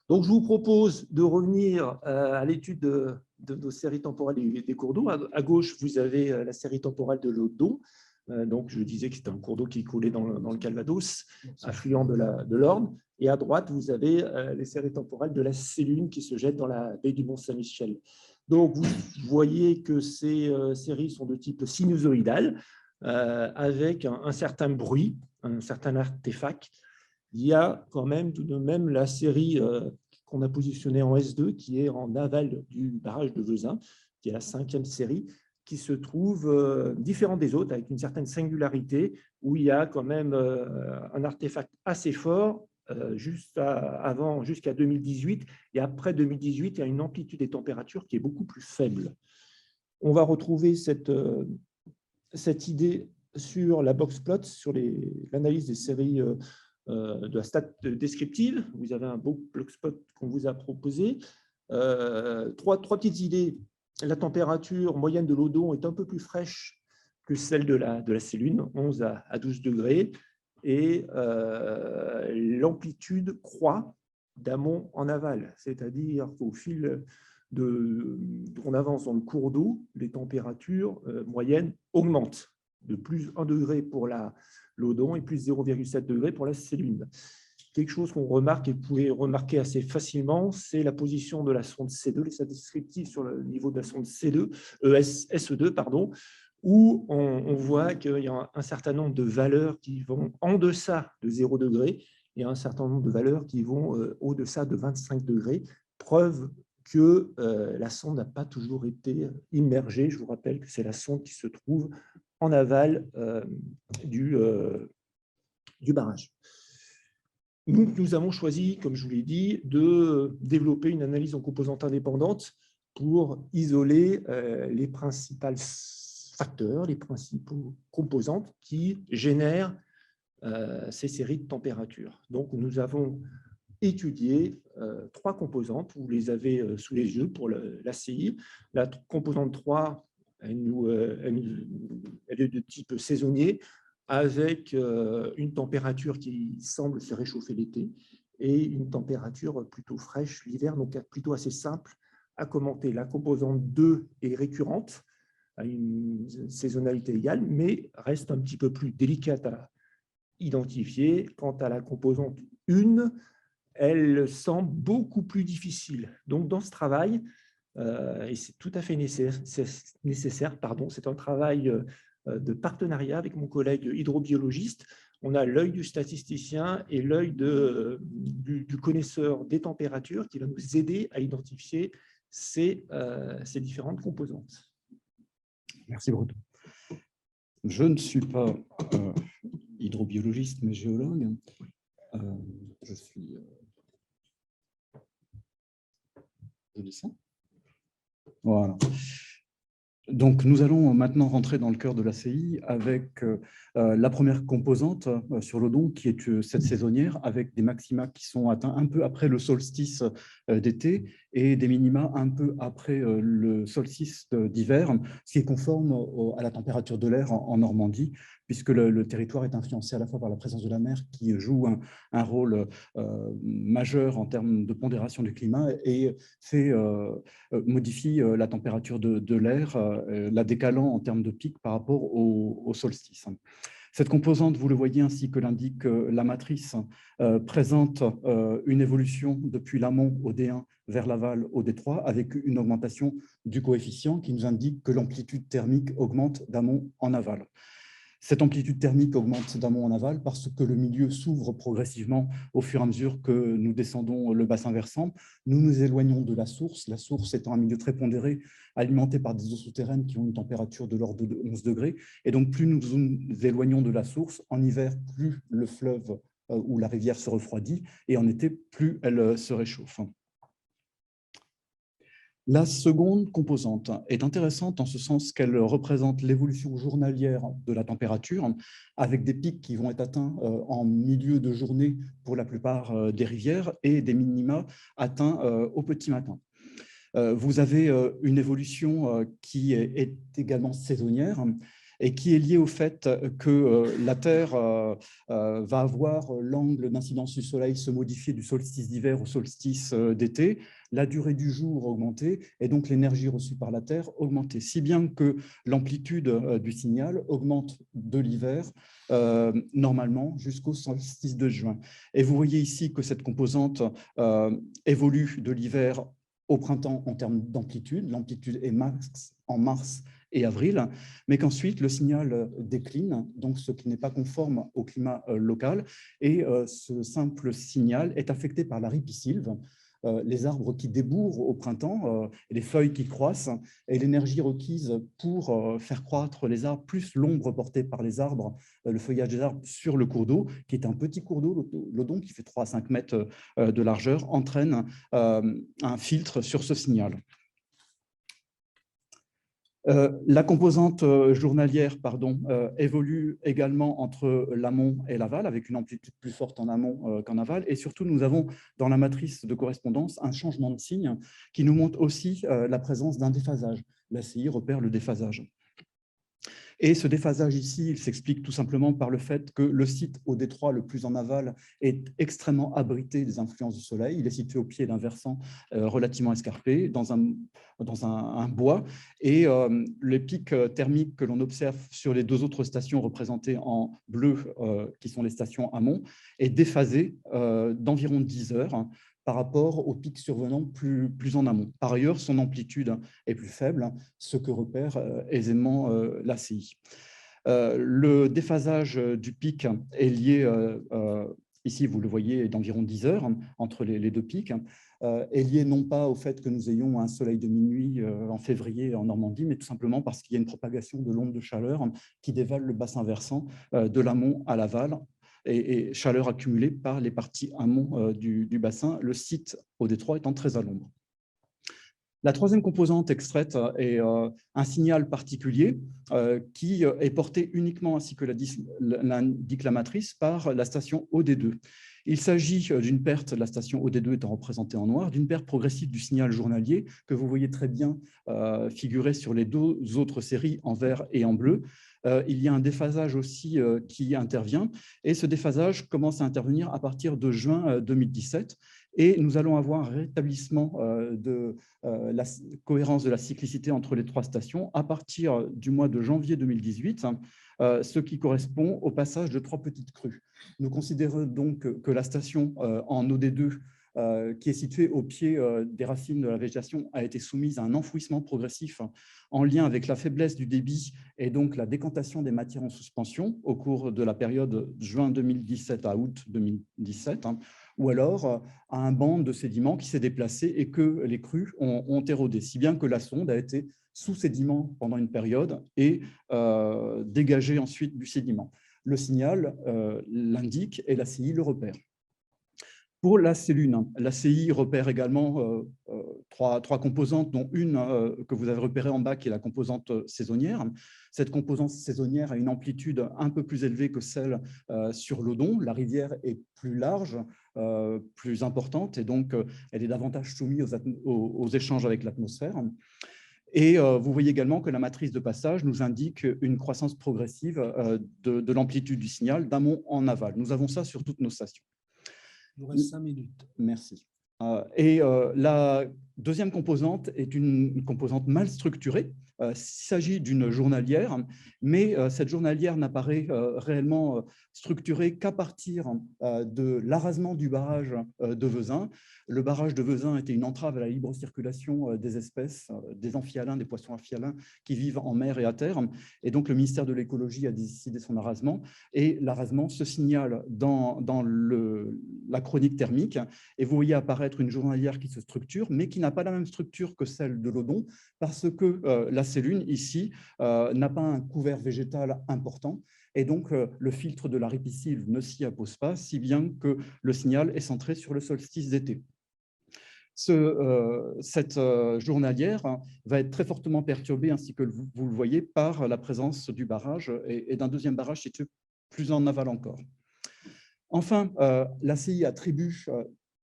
Donc, je vous propose de revenir à l'étude de nos séries temporelles des cours d'eau. À gauche, vous avez la série temporelle de l'eau d'eau. Donc, je disais que c'était un cours d'eau qui coulait dans le Calvados, affluent de l'Orne. Et à droite, vous avez les séries temporelles de la Sélune qui se jette dans la baie du Mont-Saint-Michel. Donc, vous voyez que ces séries sont de type sinusoïdal, avec un certain bruit, un certain artefact. Il y a quand même tout de même la série qu'on a positionnée en S2, qui est en aval du barrage de Vezin, qui est la 5e série, qui se trouve différente des autres, avec une certaine singularité, où il y a quand même un artefact assez fort, jusqu'à 2018, et après 2018, il y a une amplitude des températures qui est beaucoup plus faible. On va retrouver cette idée sur la box plot, sur l'analyse des séries de la stat descriptive. Vous avez un beau box plot qu'on vous a proposé. Trois petites idées. La température moyenne de l'eau d'eau est un peu plus fraîche que celle de la Sélune, 11 à 12 degrés, et l'amplitude croît d'amont en aval, c'est-à-dire qu'au fil on avance dans le cours d'eau, les températures moyennes augmentent de plus 1 degré pour l'eau d'eau et plus 0,7 degré pour la Sélune. Quelque chose qu'on remarque et vous pouvez remarquer assez facilement, c'est la position de la sonde C2, les stats descriptifs sur le niveau de la sonde SE2, où on voit qu'il y a un certain nombre de valeurs qui vont en deçà de 0 degré et un certain nombre de valeurs qui vont au-deçà de 25 degrés. Preuve que la sonde n'a pas toujours été immergée. Je vous rappelle que c'est la sonde qui se trouve en aval du barrage. Nous avons choisi, comme je vous l'ai dit, de développer une analyse en composantes indépendantes pour isoler les principaux facteurs, les principaux composantes qui génèrent ces séries de températures. Donc, nous avons étudié 3 composantes. Vous les avez sous les yeux pour l'ACI. La composante 3, elle est de type saisonnier, avec une température qui semble se réchauffer l'été et une température plutôt fraîche l'hiver, donc plutôt assez simple à commenter. La composante 2 est récurrente, à une saisonnalité égale, mais reste un petit peu plus délicate à identifier. Quant à la composante 1, elle semble beaucoup plus difficile. Donc, dans ce travail, et c'est tout à fait nécessaire, c'est un travail de partenariat avec mon collègue hydrobiologiste. On a l'œil du statisticien et l'œil du connaisseur des températures qui va nous aider à identifier ces différentes composantes. Merci Bruno. Je ne suis pas hydrobiologiste, mais géologue. Je suis voilà. Donc, nous allons maintenant rentrer dans le cœur de l'ACI avec la première composante sur l'Odon, qui est cette saisonnière, avec des maxima qui sont atteints un peu après le solstice d'été et des minima un peu après le solstice d'hiver, ce qui est conforme à la température de l'air en Normandie, puisque le territoire est influencé à la fois par la présence de la mer, qui joue un rôle majeur en termes de pondération du climat et modifie la température de l'air, la décalant en termes de pic par rapport au solstice. Cette composante, vous le voyez, ainsi que l'indique la matrice, présente une évolution depuis l'amont au D1 vers l'aval au D3, avec une augmentation du coefficient qui nous indique que l'amplitude thermique augmente d'amont en aval. Cette amplitude thermique augmente d'amont en aval parce que le milieu s'ouvre progressivement au fur et à mesure que nous descendons le bassin versant. Nous nous éloignons de la source étant un milieu très pondéré, alimenté par des eaux souterraines qui ont une température de l'ordre de 11 degrés. Et donc, plus nous nous éloignons de la source, en hiver, plus le fleuve ou la rivière se refroidit, et en été, plus elle se réchauffe. La seconde composante est intéressante en ce sens qu'elle représente l'évolution journalière de la température, avec des pics qui vont être atteints en milieu de journée pour la plupart des rivières et des minima atteints au petit matin. Vous avez une évolution qui est également saisonnière et qui est lié au fait que la Terre va avoir l'angle d'incidence du Soleil se modifier du solstice d'hiver au solstice d'été, la durée du jour augmenter et donc l'énergie reçue par la Terre augmenter, si bien que l'amplitude du signal augmente de l'hiver normalement jusqu'au solstice de juin. Et vous voyez ici que cette composante évolue de l'hiver au printemps en termes d'amplitude. L'amplitude est max en mars et avril, mais qu'ensuite le signal décline, donc ce qui n'est pas conforme au climat local, et ce simple signal est affecté par la ripisylve, les arbres qui débourrent au printemps, les feuilles qui croissent, et l'énergie requise pour faire croître les arbres, plus l'ombre portée par les arbres, le feuillage des arbres sur le cours d'eau, qui est un petit cours d'eau, l'Odon, qui fait 3 à 5 mètres de largeur, entraîne un filtre sur ce signal. La composante journalière évolue également entre l'amont et l'aval, avec une amplitude plus forte en amont qu'en aval. Et surtout, nous avons dans la matrice de correspondance un changement de signe qui nous montre aussi la présence d'un déphasage. L'ACI repère le déphasage. Et ce déphasage ici, il s'explique tout simplement par le fait que le site au détroit le plus en aval est extrêmement abrité des influences du soleil. Il est situé au pied d'un versant relativement escarpé, dans un bois. Et les pics thermiques que l'on observe sur les 2 autres stations représentées en bleu, qui sont les stations amont, est déphasé d'environ 10 heures par rapport aux pics survenant plus en amont. Par ailleurs, son amplitude est plus faible, ce que repère aisément l'ACI. Le déphasage du pic est lié, ici vous le voyez, d'environ 10 heures entre les 2 pics, est lié non pas au fait que nous ayons un soleil de minuit en février en Normandie, mais tout simplement parce qu'il y a une propagation de l'onde de chaleur qui dévale le bassin versant de l'amont à l'aval, et chaleur accumulée par les parties amont du bassin, le site au détroit étant très à l'ombre. La troisième composante extraite est un signal particulier qui est porté uniquement, ainsi que l'indique la matrice, par la station OD2. Il s'agit d'une perte, la station OD2 étant représentée en noir, d'une perte progressive du signal journalier que vous voyez très bien figurer sur les 2 autres séries en vert et en bleu. Il y a un déphasage aussi qui intervient, et ce déphasage commence à intervenir à partir de juin 2017, et nous allons avoir un rétablissement de la cohérence de la cyclicité entre les 3 stations à partir du mois de janvier 2018, ce qui correspond au passage de 3 petites crues. Nous considérons donc que la station en OD2, qui est située au pied des racines de la végétation, a été soumise à un enfouissement progressif en lien avec la faiblesse du débit et donc la décantation des matières en suspension au cours de la période juin 2017 à août 2017, ou alors à un banc de sédiments qui s'est déplacé et que les crues ont érodé, si bien que la sonde a été sous sédiment pendant une période et dégagée ensuite du sédiment. Le signal l'indique et l'ACI le repère. Pour l'ACI repère également 3 composantes, dont une que vous avez repérée en bas, qui est la composante saisonnière. Cette composante saisonnière a une amplitude un peu plus élevée que celle sur l'Odon. La rivière est plus large, plus importante, et donc elle est davantage soumise aux échanges avec l'atmosphère. Et vous voyez également que la matrice de passage nous indique une croissance progressive de l'amplitude du signal d'amont en aval. Nous avons ça sur toutes nos stations. Il nous reste 5 minutes. Merci. Et la deuxième composante est une composante mal structurée. Il s'agit d'une journalière, mais cette journalière n'apparaît réellement structurée qu'à partir de l'arasement du barrage de Vezin. Le barrage de Vezin était une entrave à la libre circulation des espèces, des amphihalins, des poissons amphihalins qui vivent en mer et à terre. Et donc, le ministère de l'écologie a décidé son arasement. Et l'arasement se signale dans la chronique thermique. Et vous voyez apparaître une journalière qui se structure, mais qui n'a pas la même structure que celle de l'Odon, parce que la cellule, ici, n'a pas un couvert végétal important. Et donc, le filtre de la ripisylve ne s'y appose pas, si bien que le signal est centré sur le solstice d'été. Cette journalière va être très fortement perturbée, ainsi que vous le voyez, par la présence du barrage et d'un deuxième barrage situé plus en aval encore. Enfin, l'ACI attribue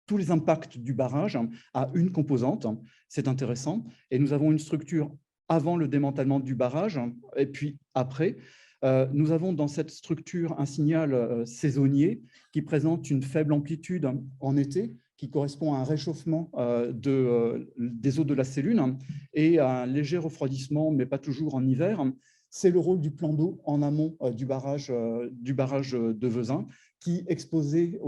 tous les impacts du barrage à une composante. C'est intéressant. Et nous avons une structure avant le démantèlement du barrage et puis après. Nous avons dans cette structure un signal saisonnier qui présente une faible amplitude en été, qui correspond à un réchauffement des eaux de la cellule et à un léger refroidissement, mais pas toujours en hiver. C'est le rôle du plan d'eau en amont du barrage de Vezins, qui, exposé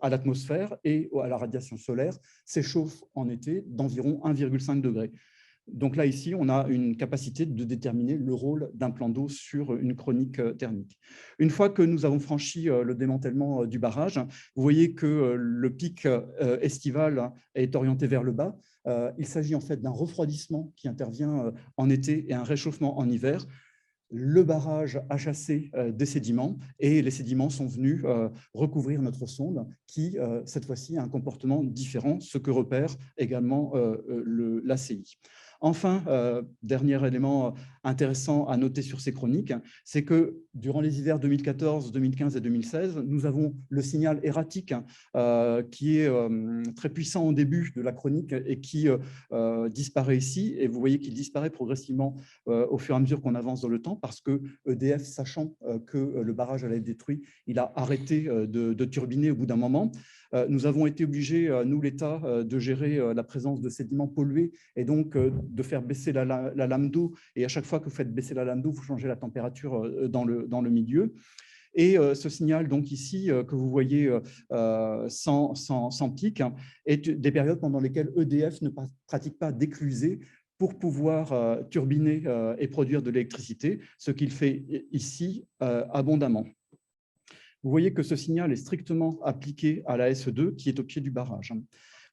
à l'atmosphère et à la radiation solaire, s'échauffe en été d'environ 1,5 degré. Donc là, ici, on a une capacité de déterminer le rôle d'un plan d'eau sur une chronique thermique. Une fois que nous avons franchi le démantèlement du barrage, vous voyez que le pic estival est orienté vers le bas. Il s'agit en fait d'un refroidissement qui intervient en été et un réchauffement en hiver. Le barrage a chassé des sédiments et les sédiments sont venus recouvrir notre sonde qui, cette fois-ci, a un comportement différent, ce que repère également l'ACI. Enfin, dernier élément intéressant à noter sur ces chroniques, c'est que durant les hivers 2014, 2015 et 2016, nous avons le signal erratique qui est très puissant au début de la chronique et qui disparaît ici. Et vous voyez qu'il disparaît progressivement au fur et à mesure qu'on avance dans le temps parce que EDF, sachant que le barrage allait être détruit, il a arrêté de turbiner au bout d'un moment. Nous avons été obligés, nous, l'État, de gérer la présence de sédiments pollués et donc de faire baisser la lame d'eau. Et à chaque fois que vous faites baisser la lame d'eau, vous changez la température dans le milieu. Et ce signal, donc ici, que vous voyez sans pic, est des périodes pendant lesquelles EDF ne pratique pas d'éclusée pour pouvoir turbiner et produire de l'électricité, ce qu'il fait ici abondamment. Vous voyez que ce signal est strictement appliqué à la SE2 qui est au pied du barrage.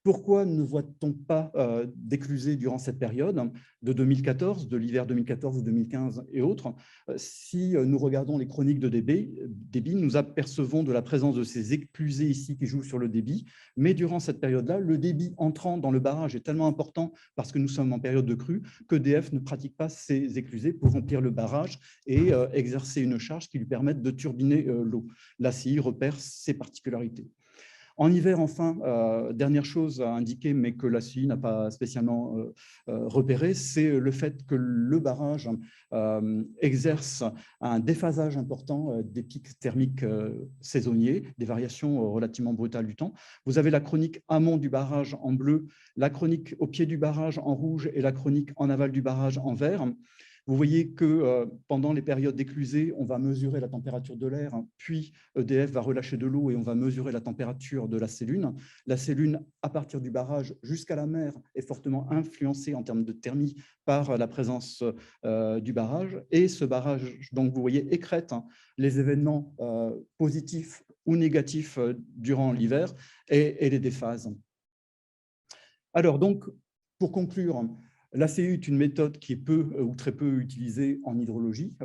Pourquoi ne voit-on pas d'éclusée durant cette période de 2014, de l'hiver 2014 ou 2015 et autres? Si nous regardons les chroniques de débit, nous apercevons de la présence de ces éclusées ici qui jouent sur le débit, mais durant cette période-là, le débit entrant dans le barrage est tellement important parce que nous sommes en période de crue qu'EDF ne pratique pas ces éclusées pour remplir le barrage et exercer une charge qui lui permette de turbiner l'eau. L'ACI repère ces particularités. En hiver, enfin, dernière chose à indiquer, mais que l'ACI n'a pas spécialement repéré, c'est le fait que le barrage exerce un déphasage important des pics thermiques saisonniers, des variations relativement brutales du temps. Vous avez la chronique amont du barrage en bleu, la chronique au pied du barrage en rouge et la chronique en aval du barrage en vert. Vous voyez que pendant les périodes d'éclusée, on va mesurer la température de l'air, puis EDF va relâcher de l'eau et on va mesurer la température de la cellule. La cellule, à partir du barrage jusqu'à la mer, est fortement influencée en termes de thermie par la présence du barrage. Et ce barrage, donc vous voyez, écrète les événements positifs ou négatifs durant l'hiver et les déphase. Alors donc, pour conclure, l'ACU est une méthode qui est peu ou très peu utilisée en hydrologie,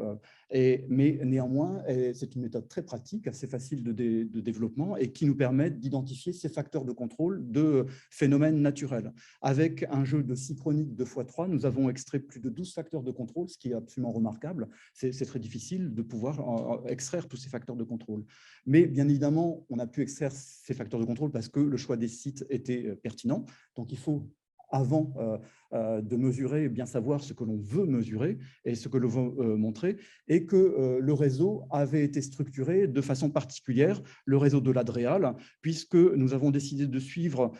mais néanmoins, c'est une méthode très pratique, assez facile de développement et qui nous permet d'identifier ces facteurs de contrôle de phénomènes naturels. Avec un jeu de 6 chroniques 2x3, nous avons extrait plus de 12 facteurs de contrôle, ce qui est absolument remarquable. C'est très difficile de pouvoir extraire tous ces facteurs de contrôle. Mais bien évidemment, on a pu extraire ces facteurs de contrôle parce que le choix des sites était pertinent. Donc, il faut avant de mesurer, bien savoir ce que l'on veut mesurer et ce que l'on veut montrer, et que le réseau avait été structuré de façon particulière, le réseau de l'Adréal, puisque nous avons décidé de suivre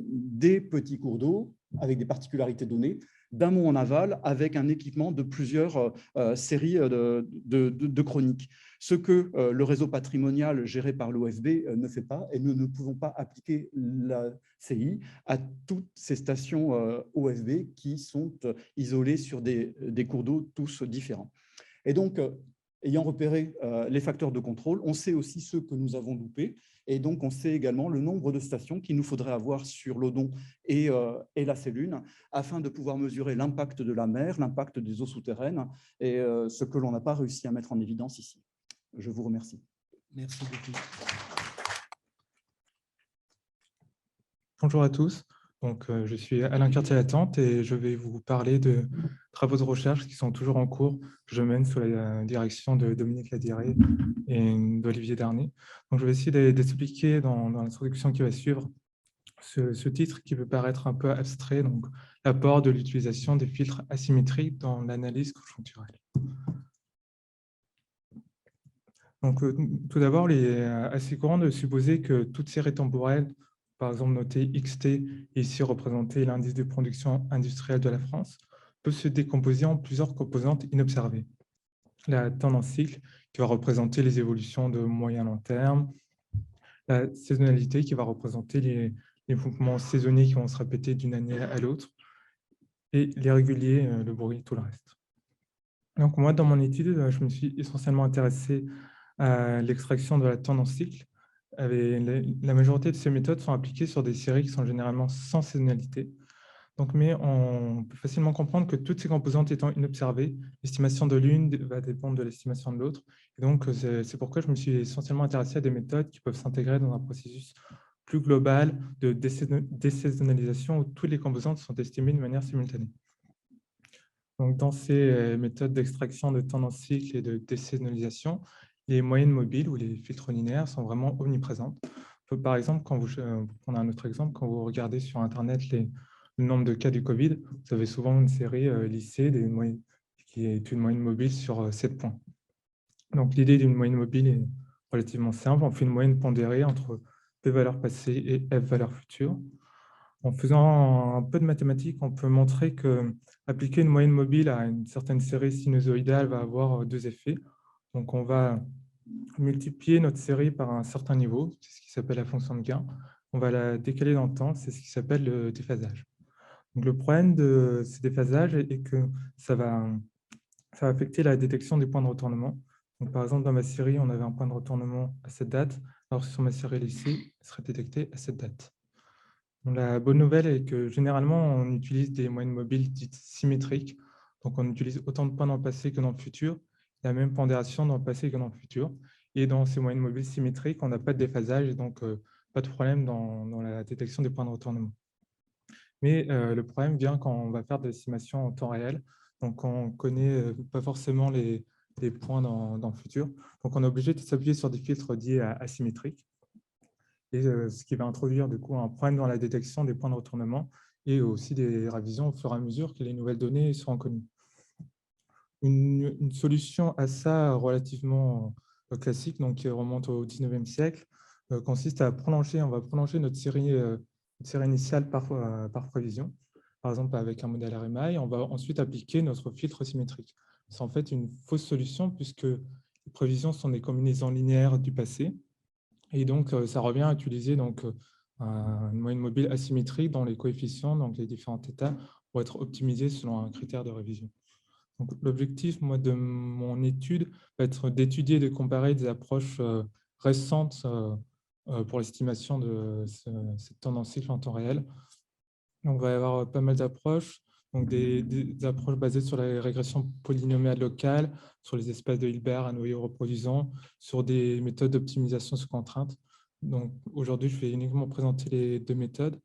des petits cours d'eau avec des particularités données, d'amont en aval, avec un équipement de plusieurs séries de chroniques. Ce que le réseau patrimonial géré par l'OFB ne fait pas, et nous ne pouvons pas appliquer la CI à toutes ces stations OFB qui sont isolées sur des cours d'eau tous différents. Et donc, ayant repéré les facteurs de contrôle, on sait aussi ceux que nous avons loupés, et donc on sait également le nombre de stations qu'il nous faudrait avoir sur l'Odon et la Cellune afin de pouvoir mesurer l'impact de la mer, l'impact des eaux souterraines, et ce que l'on n'a pas réussi à mettre en évidence ici. Je vous remercie. Merci beaucoup. Bonjour à tous. Donc, je suis Alain Cartier-Latente et je vais vous parler de travaux de recherche qui sont toujours en cours, que je mène sous la direction de Dominique Ladiré et d'Olivier Darnay. Donc, je vais essayer d'expliquer dans l'introduction qui va suivre ce titre qui peut paraître un peu abstrait, donc l'apport de l'utilisation des filtres asymétriques dans l'analyse conjoncturelle. Donc, tout d'abord, il est assez courant de supposer que toute série temporelle, par exemple notée XT, ici représenter l'indice de production industrielle de la France, peut se décomposer en plusieurs composantes inobservées. La tendance cycle, qui va représenter les évolutions de moyen long terme, la saisonnalité, qui va représenter les mouvements saisonniers qui vont se répéter d'une année à l'autre, et les réguliers, le bruit, tout le reste. Donc moi, dans mon étude, je me suis essentiellement intéressé à l'extraction de la tendance cycle. La majorité de ces méthodes sont appliquées sur des séries qui sont généralement sans saisonnalité. Donc, mais on peut facilement comprendre que toutes ces composantes étant inobservées, l'estimation de l'une va dépendre de l'estimation de l'autre. Et donc, c'est pourquoi je me suis essentiellement intéressé à des méthodes qui peuvent s'intégrer dans un processus plus global de désaisonnalisation où toutes les composantes sont estimées de manière simultanée. Donc, dans ces méthodes d'extraction de tendance cycle et de désaisonnalisation, les moyennes mobiles ou les filtres linéaires sont vraiment omniprésentes. Par exemple, pour prendre un autre exemple, quand vous regardez sur Internet le nombre de cas du Covid, vous avez souvent une série lissée qui est une moyenne mobile sur 7 points. Donc, l'idée d'une moyenne mobile est relativement simple. On fait une moyenne pondérée entre P valeurs passées et F valeurs futures. En faisant un peu de mathématiques, on peut montrer qu'appliquer une moyenne mobile à une certaine série sinusoïdale va avoir deux effets. Donc, on va multiplier notre série par un certain niveau, c'est ce qui s'appelle la fonction de gain. On va la décaler dans le temps, c'est ce qui s'appelle le déphasage. Donc, le problème de ces déphasages est que ça va affecter la détection des points de retournement. Donc, par exemple, dans ma série, on avait un point de retournement à cette date, alors que sur ma série lissée, il serait détecté à cette date. Donc, la bonne nouvelle est que généralement, on utilise des moyennes mobiles dites symétriques. Donc, on utilise autant de points dans le passé que dans le futur, la même pondération dans le passé que dans le futur. Et dans ces moyennes mobiles symétriques, on n'a pas de déphasage et donc pas de problème dans la détection des points de retournement. Mais le problème vient quand on va faire des estimations en temps réel. Donc, on ne connaît pas forcément les points dans le futur. Donc, on est obligé de s'appuyer sur des filtres dits asymétriques. Et ce qui va introduire du coup un problème dans la détection des points de retournement et aussi des révisions au fur et à mesure que les nouvelles données seront connues. Une solution à ça relativement classique, donc qui remonte au 19e siècle, consiste à prolonger, on va prolonger notre série initiale par prévision, par exemple avec un modèle RMI, on va ensuite appliquer notre filtre symétrique. C'est en fait une fausse solution puisque les prévisions sont des combinaisons linéaires du passé. Et donc, ça revient à utiliser une moyenne mobile asymétrique dont les coefficients, donc les différents θ, vont être optimisés selon un critère de révision. L'objectif de mon étude va être d'étudier et de comparer des approches récentes pour l'estimation de cette tendance cycle en temps réel. Donc, il va y avoir pas mal d'approches. Donc, des approches basées sur la régression polynomiale locale, sur les espaces de Hilbert à noyaux reproduisants, sur des méthodes d'optimisation sous contrainte. Donc, aujourd'hui, je vais uniquement présenter les deux méthodes.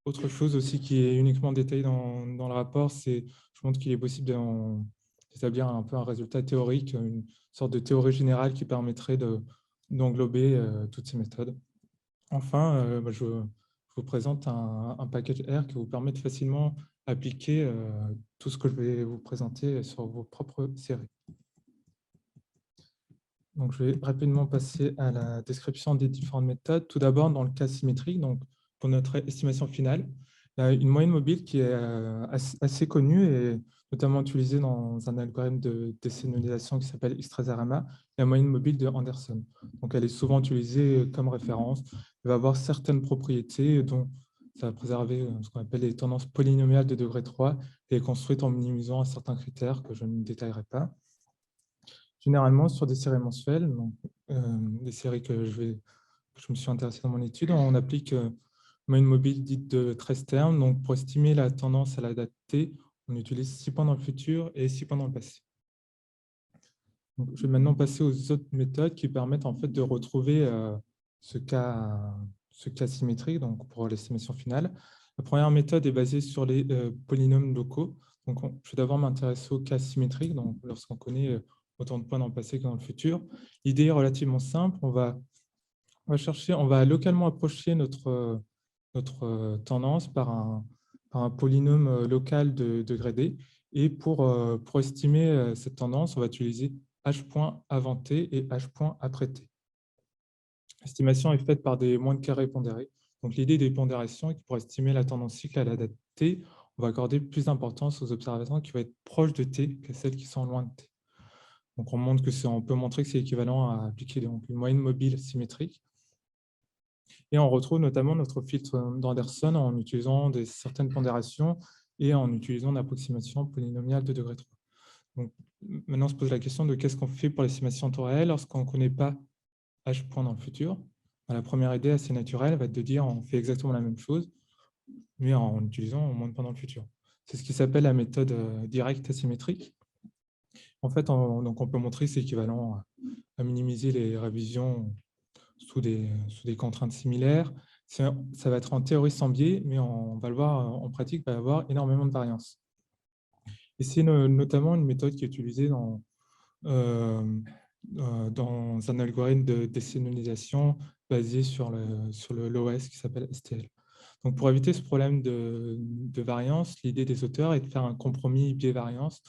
Autre chose aussi qui est uniquement détaillée dans le rapport, c'est je montre qu'il est possible d'établir un peu un résultat théorique, une sorte de théorie générale qui permettrait d'englober toutes ces méthodes. Enfin, je vous présente un package R qui vous permet de facilement appliquer tout ce que je vais vous présenter sur vos propres séries. Donc, je vais rapidement passer à la description des différentes méthodes. Tout d'abord, dans le cas symétrique, donc pour notre estimation finale, il y a une moyenne mobile qui est assez connue et notamment utilisée dans un algorithme de désaisonnalisation qui s'appelle X13RMA, la moyenne mobile de Anderson. Donc, elle est souvent utilisée comme référence. Elle va avoir certaines propriétés dont ça va préserver ce qu'on appelle les tendances polynomiales de degré 3 et est construite en minimisant certains critères que je ne détaillerai pas. Généralement, sur des séries mensuelles, donc, des séries que je me suis intéressé dans mon étude, on applique moyenne mobile dite de 13 termes. Donc, pour estimer la tendance à la date T, on utilise 6 points dans le futur et 6 points dans le passé. Donc, je vais maintenant passer aux autres méthodes qui permettent en fait de retrouver ce cas symétrique donc pour l'estimation finale. La première méthode est basée sur les polynômes locaux. Donc, je vais d'abord m'intéresser au cas symétrique, donc lorsqu'on connaît autant de points dans le passé que dans le futur. L'idée est relativement simple. On va localement approcher notre notre tendance par un polynôme local de degré D. Et pour estimer cette tendance, on va utiliser h point avant t et h point après t. L'estimation est faite par des moines carrés pondérés. Donc, l'idée des pondérations est que pour estimer la tendance cycle à la date t, on va accorder plus d'importance aux observations qui vont être proches de t que celles qui sont loin de t. Donc, on peut montrer que c'est équivalent à appliquer donc, une moyenne mobile symétrique. Et on retrouve notamment notre filtre d'Anderson en utilisant certaines pondérations et en utilisant l'approximation polynomiale de degré 3. Donc, maintenant, on se pose la question de qu'est-ce qu'on fait pour l'estimation en temps réel lorsqu'on ne connaît pas h point dans le futur. La première idée assez naturelle va être de dire on fait exactement la même chose, mais en utilisant moins de points dans le futur. C'est ce qui s'appelle la méthode directe asymétrique. En fait, donc on peut montrer que c'est équivalent à minimiser les révisions sous des contraintes similaires. Ça va être en théorie sans biais, mais on va le voir en pratique, il va y avoir énormément de variance. Et c'est notamment une méthode qui est utilisée dans un algorithme de désignalisation basé sur le LOS qui s'appelle STL. Donc, pour éviter ce problème de variance, l'idée des auteurs est de faire un compromis biais-variance.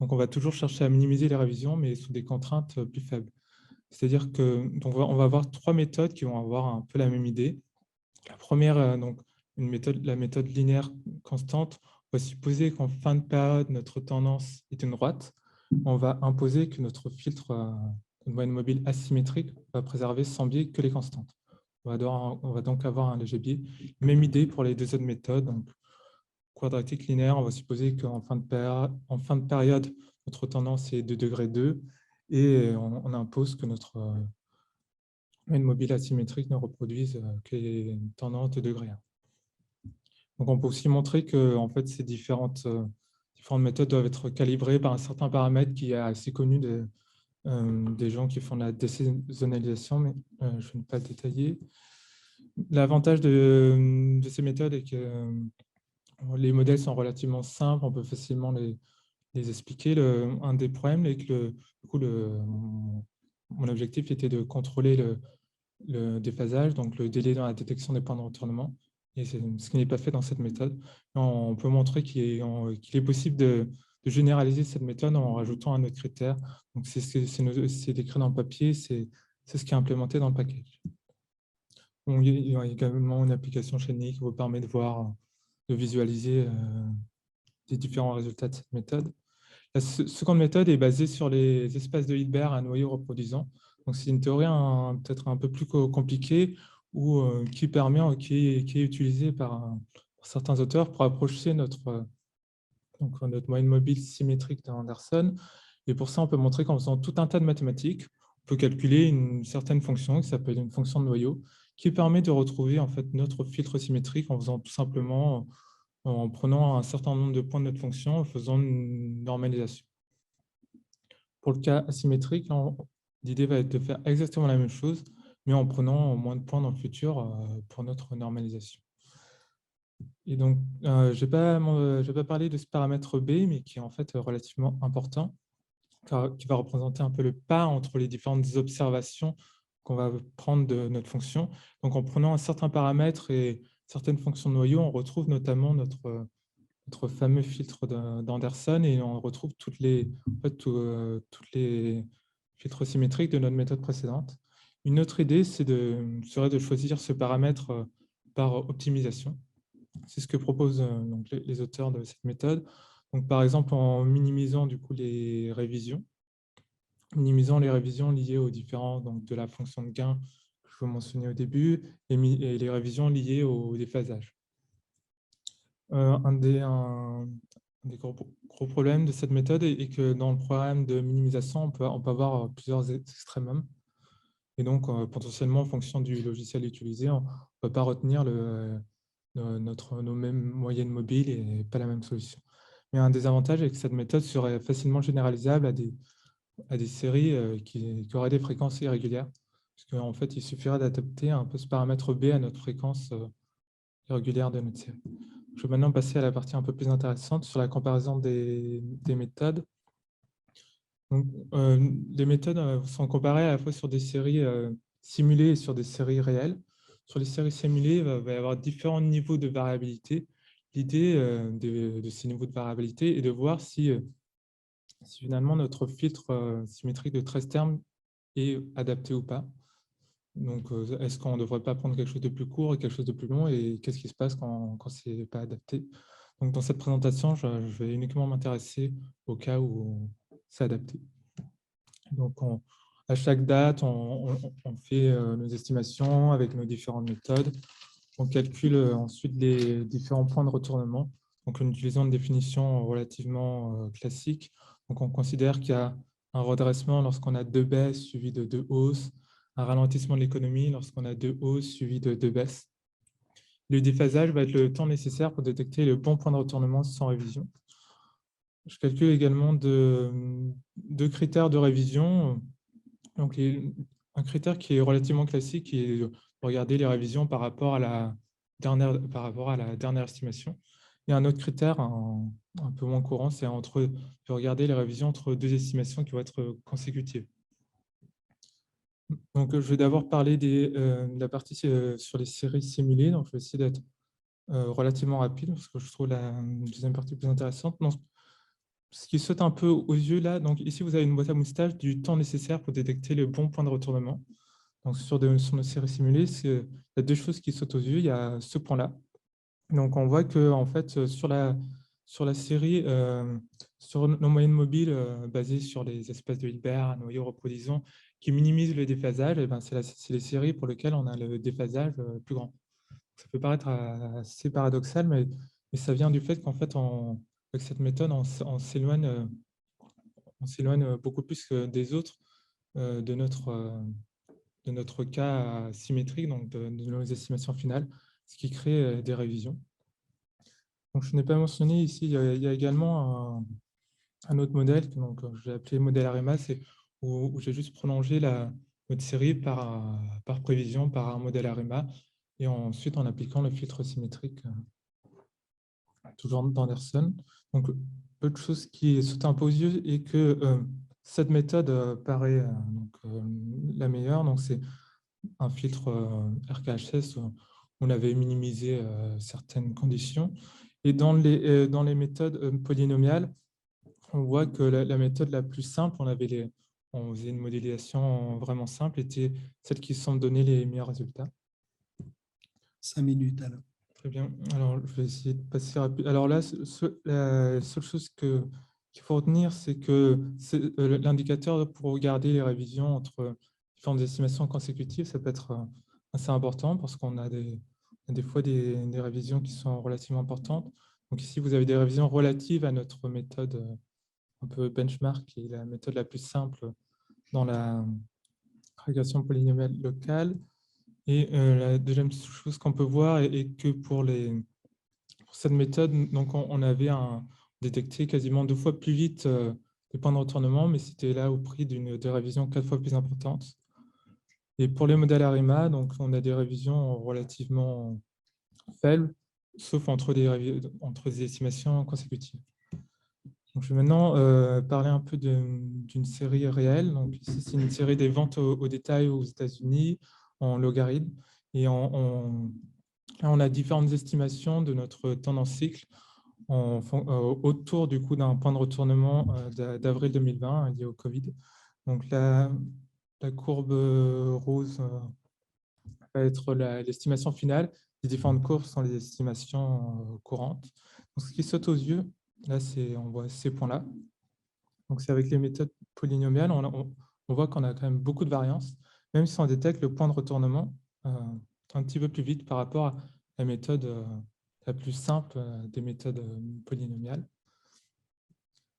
Donc, on va toujours chercher à minimiser les révisions, mais sous des contraintes plus faibles. C'est-à-dire qu'on va avoir trois méthodes qui vont avoir un peu la même idée. La première, donc, la méthode linéaire constante, on va supposer qu'en fin de période, notre tendance est une droite. On va imposer que notre filtre, une moyenne mobile asymétrique, va préserver sans biais que les constantes. On va donc avoir un léger biais. Même idée pour les deux autres méthodes. Donc, quadratique linéaire, on va supposer qu'en fin de période, notre tendance est de degré 2 et on impose que notre moyenne mobile asymétrique ne reproduise que les tendances de degré 1. Donc, on peut aussi montrer que en fait, ces différentes méthodes doivent être calibrées par un certain paramètre qui est assez connu des gens qui font de la désaisonnalisation, mais je ne vais pas le détailler. L'avantage de ces méthodes est que les modèles sont relativement simples, on peut facilement les expliquer. Un des problèmes est que mon objectif était de contrôler le déphasage, donc le délai dans la détection des points de retournement, et c'est ce qui n'est pas fait dans cette méthode. On peut montrer qu'il est possible de généraliser cette méthode en rajoutant un autre critère. Donc, c'est décrit dans le papier, c'est ce qui est implémenté dans le package. Bon, il y a également une application chez Nick qui vous permet de voir, de visualiser les différents résultats de cette méthode. La seconde méthode est basée sur les espaces de Hilbert à noyau reproduisant. Donc, c'est une théorie peut-être un peu plus compliquée ou qui est utilisée par certains auteurs pour approcher notre moyenne mobile symétrique d'Anderson. Et pour ça, on peut montrer qu'en faisant tout un tas de mathématiques, on peut calculer une certaine fonction qui s'appelle une fonction de noyau qui permet de retrouver en fait notre filtre symétrique en faisant tout simplement en prenant un certain nombre de points de notre fonction, en faisant une normalisation. Pour le cas asymétrique, l'idée va être de faire exactement la même chose, mais en prenant moins de points dans le futur pour notre normalisation. Et donc, je ne vais pas parler de ce paramètre B, mais qui est en fait relativement important, qui va représenter un peu le pas entre les différentes observations qu'on va prendre de notre fonction. Donc, en prenant un certain paramètre et certaines fonctions de noyau, on retrouve notamment notre fameux filtre d'Anderson et on retrouve toutes les filtres symétriques de notre méthode précédente. Une autre idée serait de choisir ce paramètre par optimisation. C'est ce que proposent donc, les auteurs de cette méthode. Donc, par exemple, en minimisant du coup, les révisions liées aux différents de la fonction de gain que je vous mentionnais au début et les révisions liées au déphasage. Un des gros problèmes de cette méthode est que dans le programme de minimisation, on peut avoir plusieurs extrémums. Et donc, potentiellement, en fonction du logiciel utilisé, on ne peut pas retenir nos mêmes moyennes mobiles et pas la même solution. Mais un des avantages est que cette méthode serait facilement généralisable à des séries qui auraient des fréquences irrégulières. Parce qu'en fait, il suffirait d'adapter un peu ce paramètre B à notre fréquence irrégulière de notre série. Je vais maintenant passer à la partie un peu plus intéressante sur la comparaison des méthodes. Donc, les méthodes sont comparées à la fois sur des séries simulées et sur des séries réelles. sur les séries simulées, va y avoir différents niveaux de variabilité. L'idée de ces niveaux de variabilité est de voir si finalement notre filtre symétrique de 13 termes est adapté ou pas. Donc, est-ce qu'on ne devrait pas prendre quelque chose de plus court et quelque chose de plus long, et qu'est-ce qui se passe quand ce n'est pas adapté? Donc, dans cette présentation, je vais uniquement m'intéresser au cas où c'est adapté. Donc, à chaque date, on fait nos estimations avec nos différentes méthodes. On calcule ensuite les différents points de retournement, donc en utilisant une définition relativement classique. Donc, on considère qu'il y a un redressement lorsqu'on a 2 baisses suivies de 2 hausses, un ralentissement de l'économie lorsqu'on a 2 hausses suivies de 2 baisses. Le déphasage va être le temps nécessaire pour détecter le bon point de retournement sans révision. Je calcule également deux critères de révision. Donc, un critère qui est relativement classique, qui est de regarder les révisions par rapport à la dernière estimation. Et un autre critère un peu moins courant, c'est de regarder les révisions entre 2 estimations qui vont être consécutives. Donc, je vais d'abord parler de la partie sur les séries simulées. Donc, je vais essayer d'être relativement rapide parce que je trouve la deuxième partie plus intéressante. Donc, ce qui saute un peu aux yeux là, donc ici vous avez une boîte à moustache du temps nécessaire pour détecter le bon point de retournement. Donc sur nos séries simulées, il y a 2 choses qui sautent aux yeux. Il y a ce point-là. Donc on voit que en fait sur la série, sur nos moyennes mobiles basées sur les espèces de Hilbert à noyau reproduisant qui minimisent le déphasage, et ben c'est les séries pour lesquelles on a le déphasage plus grand. Ça peut paraître assez paradoxal, mais ça vient du fait qu'en fait, avec cette méthode, on s'éloigne beaucoup plus que des autres de notre cas symétrique, donc de nos estimations finales, ce qui crée des révisions. Donc, je n'ai pas mentionné ici, il y a également un autre modèle, donc je l'ai appelé modèle AREMA, c'est où j'ai juste prolongé notre série par prévision, par un modèle AREMA, et ensuite en appliquant le filtre symétrique, toujours d'Anderson. Donc, peu de choses qui sautent un peu aux yeux et que cette méthode paraît la meilleure. Donc, c'est un filtre RKHS où on avait minimisé certaines conditions. Et dans les méthodes polynomiales, on voit que la méthode la plus simple, on faisait une modélisation vraiment simple, était celle qui semble donner les meilleurs résultats. 5 minutes alors. Très bien. Alors, je vais essayer de passer rapide. Alors là, la seule chose qu'il faut retenir, c'est que l'indicateur pour regarder les révisions entre différentes estimations consécutives, ça peut être assez important parce qu'on a des fois des révisions qui sont relativement importantes. Donc ici, vous avez des révisions relatives à notre méthode un peu benchmark, qui est la méthode la plus simple dans la régression polynomiale locale. Et la deuxième chose qu'on peut voir est que pour cette méthode, donc on avait détecté quasiment 2 fois plus vite les points de retournement, mais c'était là au prix de révisions 4 fois plus importantes. Et pour les modèles ARIMA, donc on a des révisions relativement faibles, sauf entre des estimations consécutives. Donc, je vais maintenant parler un peu d'une série réelle. Donc, ici, c'est une série des ventes au détail aux États-Unis en logarithme. Et on a différentes estimations de notre tendance cycle autour du coup d'un point de retournement d'avril 2020 lié au Covid. Donc, la courbe rose va être l'estimation finale. Les différentes courbes sont les estimations courantes. Donc, ce qui saute aux yeux, là, on voit ces points-là. Donc, c'est avec les méthodes polynomiales, on voit qu'on a quand même beaucoup de variance, même si on détecte le point de retournement un petit peu plus vite par rapport à la méthode la plus simple des méthodes polynomiales.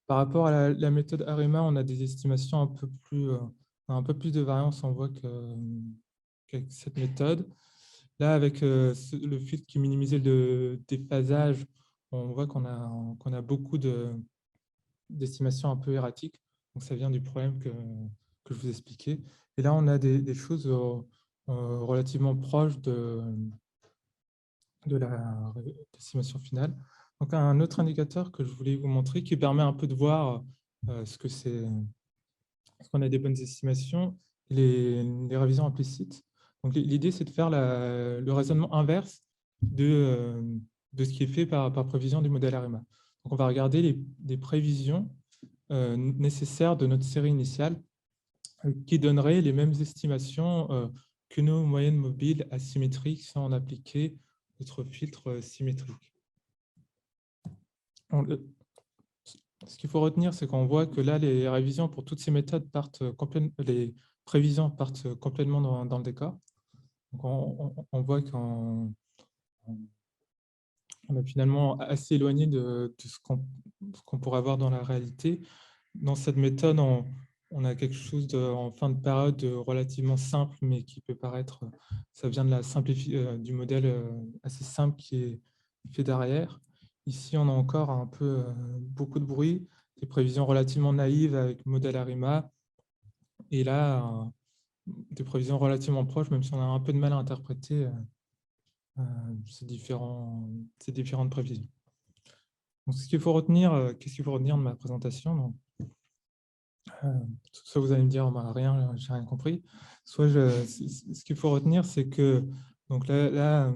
Par rapport à la méthode AREMA, on a des estimations un peu plus de variance, on voit qu'avec cette méthode. Là, avec le filtre qui minimisait le déphasage, on voit qu'on a beaucoup d'estimations un peu erratiques. Donc, ça vient du problème que je vous expliquais. Et là, on a des choses relativement proches de l'estimation finale. Donc, un autre indicateur que je voulais vous montrer qui permet un peu de voir ce qu'on a des bonnes estimations, les révisions implicites. Donc, l'idée, c'est de faire le raisonnement inverse de ce qui est fait par prévision du modèle ARIMA. Donc, on va regarder les prévisions nécessaires de notre série initiale qui donneraient les mêmes estimations que nos moyennes mobiles asymétriques si on appliquait notre filtre symétrique. Ce qu'il faut retenir, c'est qu'on voit que là, les révisions pour toutes ces méthodes les prévisions partent complètement dans le décor. Donc on voit qu'on est finalement assez éloigné de ce qu'on pourrait avoir dans la réalité. Dans cette méthode, on a quelque chose en fin de période relativement simple, mais qui peut paraître, ça vient de la du modèle assez simple qui est fait derrière. Ici, on a encore un peu beaucoup de bruit, des prévisions relativement naïves avec modèle ARIMA, et là, des prévisions relativement proches, même si on a un peu de mal à interpréter ces différentes prévisions. Donc, ce qu'il faut retenir, qu'est-ce qu'il faut retenir de ma présentation? Donc, soit vous allez me dire, rien, j'ai rien compris. Soit ce qu'il faut retenir, c'est que donc là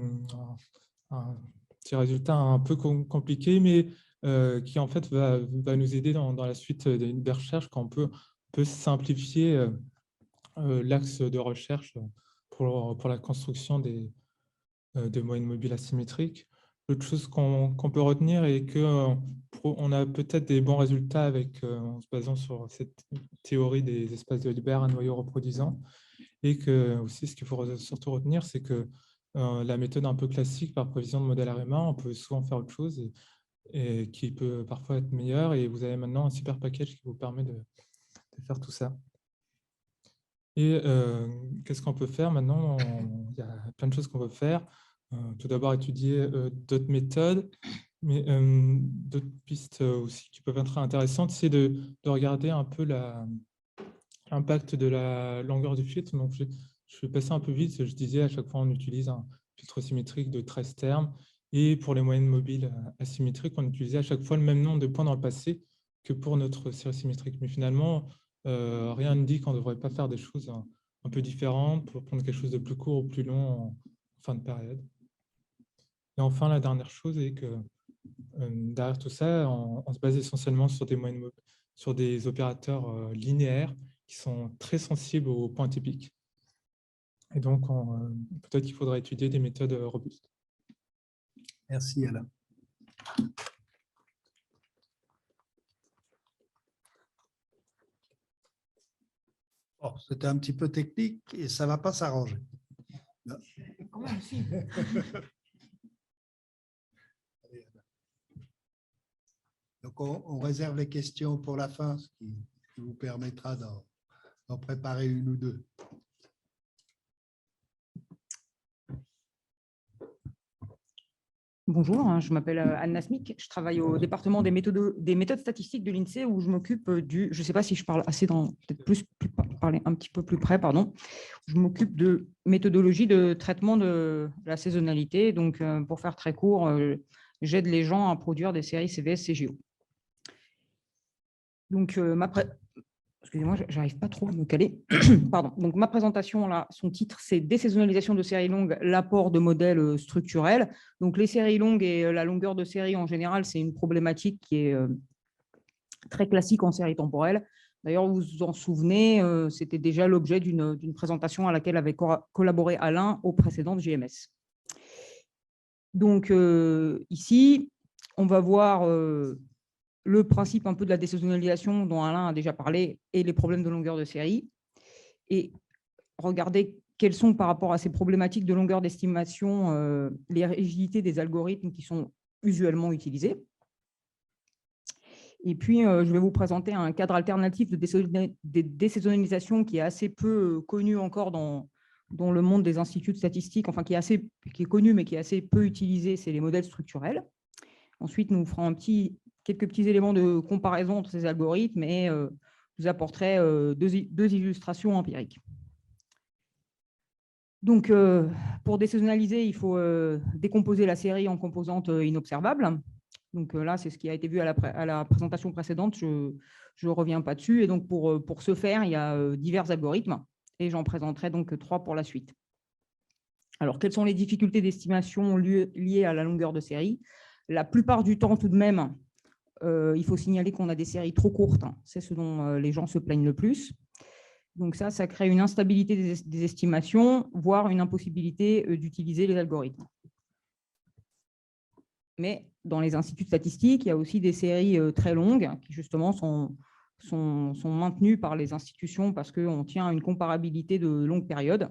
un petit résultat un peu compliqué, mais qui en fait va nous aider dans la suite des recherches, quand on peut simplifier l'axe de recherche pour la construction de moyennes mobiles asymétriques. L'autre chose qu'on peut retenir est qu'on a peut-être des bons résultats en se basant sur cette théorie des espaces de Hilbert à noyau reproduisant, et que aussi ce qu'il faut surtout retenir, c'est que la méthode un peu classique par prévision de modèle ARIMA, on peut souvent faire autre chose et qui peut parfois être meilleur, et vous avez maintenant un super package qui vous permet de faire tout ça. Et qu'est-ce qu'on peut faire maintenant? Il y a plein de choses qu'on peut faire. Tout d'abord, étudier d'autres méthodes, mais d'autres pistes aussi qui peuvent être intéressantes, c'est de regarder un peu l'impact de la longueur du filtre. Donc, je vais passer un peu vite. Je disais, à chaque fois, on utilise un filtre symétrique de 13 termes. Et pour les moyennes mobiles asymétriques, on utilisait à chaque fois le même nombre de points dans le passé que pour notre série symétrique. Mais finalement, rien ne dit qu'on ne devrait pas faire des choses un peu différentes pour prendre quelque chose de plus court ou plus long en fin de période. Et enfin, la dernière chose est que derrière tout ça, on se base essentiellement sur des opérateurs linéaires qui sont très sensibles aux points typiques. Et donc, peut-être qu'il faudra étudier des méthodes robustes. Merci Alain. Bon, c'était un petit peu technique et ça ne va pas s'arranger. Donc, on réserve les questions pour la fin, ce qui vous permettra d'en préparer une ou deux. Bonjour, je m'appelle Anne Nasmik, je travaille au département des méthodes statistiques de l'INSEE, où je m'occupe je ne sais pas si je parle assez peut-être parler un petit peu plus près, pardon. Je m'occupe de méthodologie de traitement de la saisonnalité. Donc, pour faire très court, j'aide les gens à produire des séries CVS-CGO. Donc, excusez-moi, je n'arrive pas trop à me caler. Pardon. Donc, ma présentation, là, son titre, c'est « Désaisonnalisation de séries longues, l'apport de modèles structurels ». Donc, les séries longues et la longueur de série en général, c'est une problématique qui est très classique en série temporelle. D'ailleurs, vous vous en souvenez, c'était déjà l'objet d'une présentation à laquelle avait collaboré Alain aux précédentes GMS. Donc, ici, on va voir le principe un peu de la désaisonnalisation dont Alain a déjà parlé et les problèmes de longueur de série, et regarder quelles sont par rapport à ces problématiques de longueur d'estimation les rigidités des algorithmes qui sont usuellement utilisés. Et puis, je vais vous présenter un cadre alternatif de désaisonnalisation qui est assez peu connu encore dans le monde des instituts de statistiques, enfin qui est connu mais qui est assez peu utilisé, c'est les modèles structurels. Ensuite, nous ferons quelques petits éléments de comparaison entre ces algorithmes et vous apporterai deux illustrations empiriques. Donc, pour désaisonnaliser, il faut décomposer la série en composantes inobservables. Donc là, c'est ce qui a été vu à la présentation précédente, je ne reviens pas dessus. Et donc, pour ce faire, il y a divers algorithmes et j'en présenterai donc 3 pour la suite. Alors, quelles sont les difficultés d'estimation liées à la longueur de série? La plupart du temps, tout de même, il faut signaler qu'on a des séries trop courtes. C'est ce dont les gens se plaignent le plus. Donc ça crée une instabilité des estimations, voire une impossibilité d'utiliser les algorithmes. Mais dans les instituts statistiques, il y a aussi des séries très longues qui, justement, sont maintenues par les institutions parce qu'on tient à une comparabilité de longue période.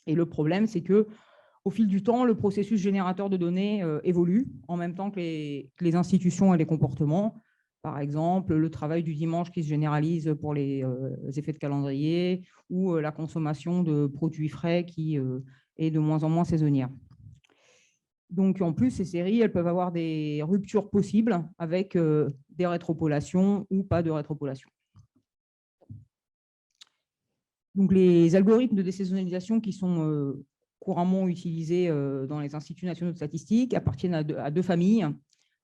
Et le problème, c'est qu'au fil du temps, le processus générateur de données évolue en même temps que les institutions et les comportements. Par exemple, le travail du dimanche qui se généralise pour les effets de calendrier ou la consommation de produits frais qui est de moins en moins saisonnière. Donc, en plus, ces séries, elles peuvent avoir des ruptures possibles avec des rétropolations ou pas de rétropolation. Donc, les algorithmes de désaisonnalisation qui sont couramment utilisés dans les instituts nationaux de statistique appartiennent à deux familles.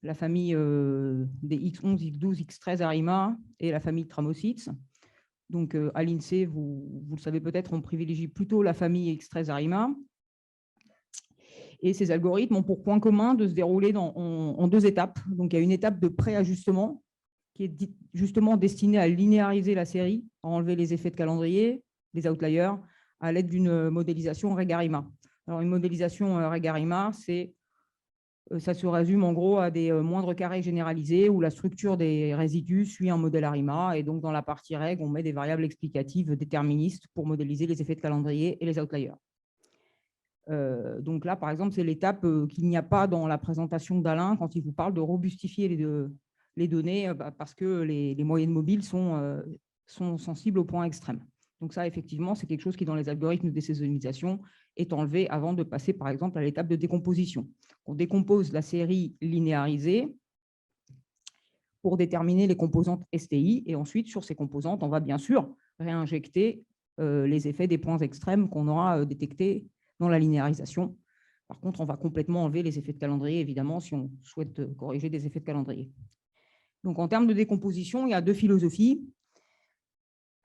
La famille des X11, X12, X13 ARIMA et la famille Tramosits. Donc, à l'INSEE, vous le savez peut-être, on privilégie plutôt la famille X13 ARIMA. Et ces algorithmes ont pour point commun de se dérouler en deux étapes. Donc, il y a une étape de préajustement qui est justement destinée à linéariser la série, à enlever les effets de calendrier, les outliers, à l'aide d'une modélisation Reg-ARIMA. Alors, une modélisation Reg-ARIMA, ça se résume en gros à des moindres carrés généralisés où la structure des résidus suit un modèle ARIMA. Et donc, dans la partie règle, on met des variables explicatives déterministes pour modéliser les effets de calendrier et les outliers. Donc là, par exemple, c'est l'étape qu'il n'y a pas dans la présentation d'Alain quand il vous parle de robustifier les données parce que les moyennes mobiles sont sensibles au point extrême. Donc ça, effectivement, c'est quelque chose qui, dans les algorithmes de désaisonnalisation, est enlevé avant de passer, par exemple, à l'étape de décomposition. On décompose la série linéarisée pour déterminer les composantes STI. Et ensuite, sur ces composantes, on va bien sûr réinjecter les effets des points extrêmes qu'on aura détectés dans la linéarisation. Par contre, on va complètement enlever les effets de calendrier, évidemment, si on souhaite corriger des effets de calendrier. Donc, en termes de décomposition, il y a deux philosophies.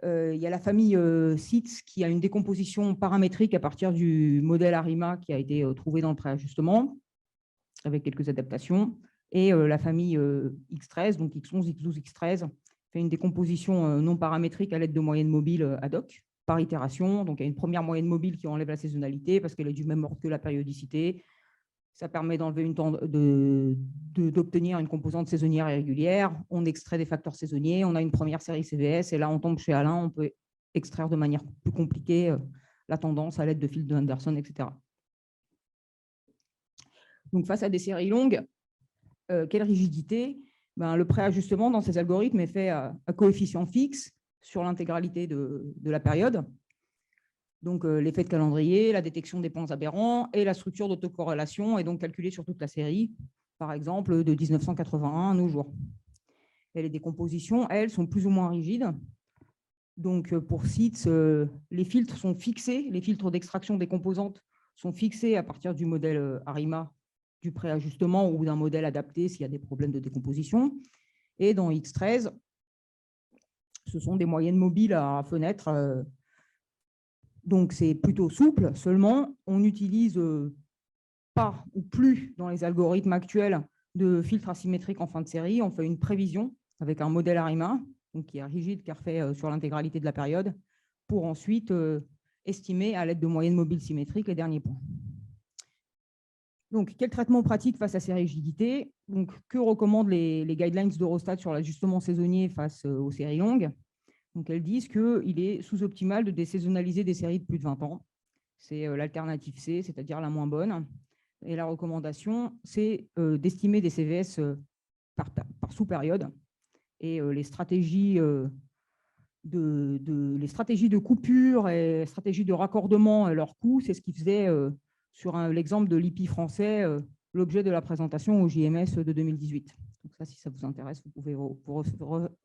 Il y a la famille SITS qui a une décomposition paramétrique à partir du modèle ARIMA qui a été trouvé dans le préajustement, avec quelques adaptations. Et la famille X13, donc X11, X12, X13, fait une décomposition non paramétrique à l'aide de moyennes mobiles ad hoc, par itération. Donc, il y a une première moyenne mobile qui enlève la saisonnalité parce qu'elle est du même ordre que la périodicité. Ça permet d'obtenir une composante saisonnière et régulière. On extrait des facteurs saisonniers. On a une première série CVS. Et là, on tombe chez Alain. On peut extraire de manière plus compliquée la tendance à l'aide de fils de Anderson, etc. Donc, face à des séries longues, quelle rigidité? Le préajustement dans ces algorithmes est fait à coefficient fixe sur l'intégralité de la période. Donc, l'effet de calendrier, la détection des points aberrants et la structure d'autocorrélation est donc calculée sur toute la série, par exemple, de 1981 à nos jours. Et les décompositions, elles, sont plus ou moins rigides. Donc, pour SITS, les filtres sont fixés, les filtres d'extraction des composantes sont fixés à partir du modèle ARIMA du préajustement ou d'un modèle adapté s'il y a des problèmes de décomposition. Et dans X13, ce sont des moyennes mobiles à fenêtre. Donc, c'est plutôt souple. Seulement, on n'utilise pas ou plus dans les algorithmes actuels de filtres asymétriques en fin de série. On fait une prévision avec un modèle ARIMA, donc qui est rigide, car fait sur l'intégralité de la période, pour ensuite estimer à l'aide de moyennes mobiles symétriques les derniers points. Donc, quel traitement pratique face à ces rigidités? Donc, que recommandent les guidelines d'Eurostat sur l'ajustement saisonnier face aux séries longues? Donc, elles disent qu'il est sous-optimal de désaisonnaliser des séries de plus de 20 ans. C'est l'alternative C, c'est-à-dire la moins bonne. Et la recommandation, c'est d'estimer des CVS par sous-période. Et les stratégies de coupure et stratégies de raccordement et leurs coûts, c'est ce qui faisait sur l'exemple de l'IPI français l'objet de la présentation au JMS de 2018. Donc ça, si ça vous intéresse, vous pouvez vous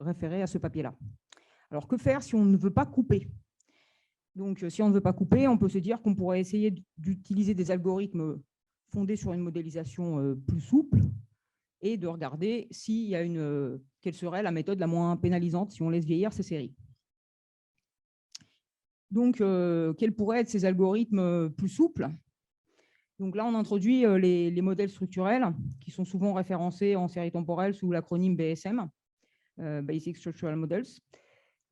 référer à ce papier-là. Alors, que faire si on ne veut pas couper? Donc, si on ne veut pas couper, on peut se dire qu'on pourrait essayer d'utiliser des algorithmes fondés sur une modélisation plus souple et de regarder quelle serait la méthode la moins pénalisante si on laisse vieillir ces séries. Donc, quels pourraient être ces algorithmes plus souples? Donc là, on introduit les modèles structurels qui sont souvent référencés en série temporelle sous l'acronyme BSM, Basic Structural Models.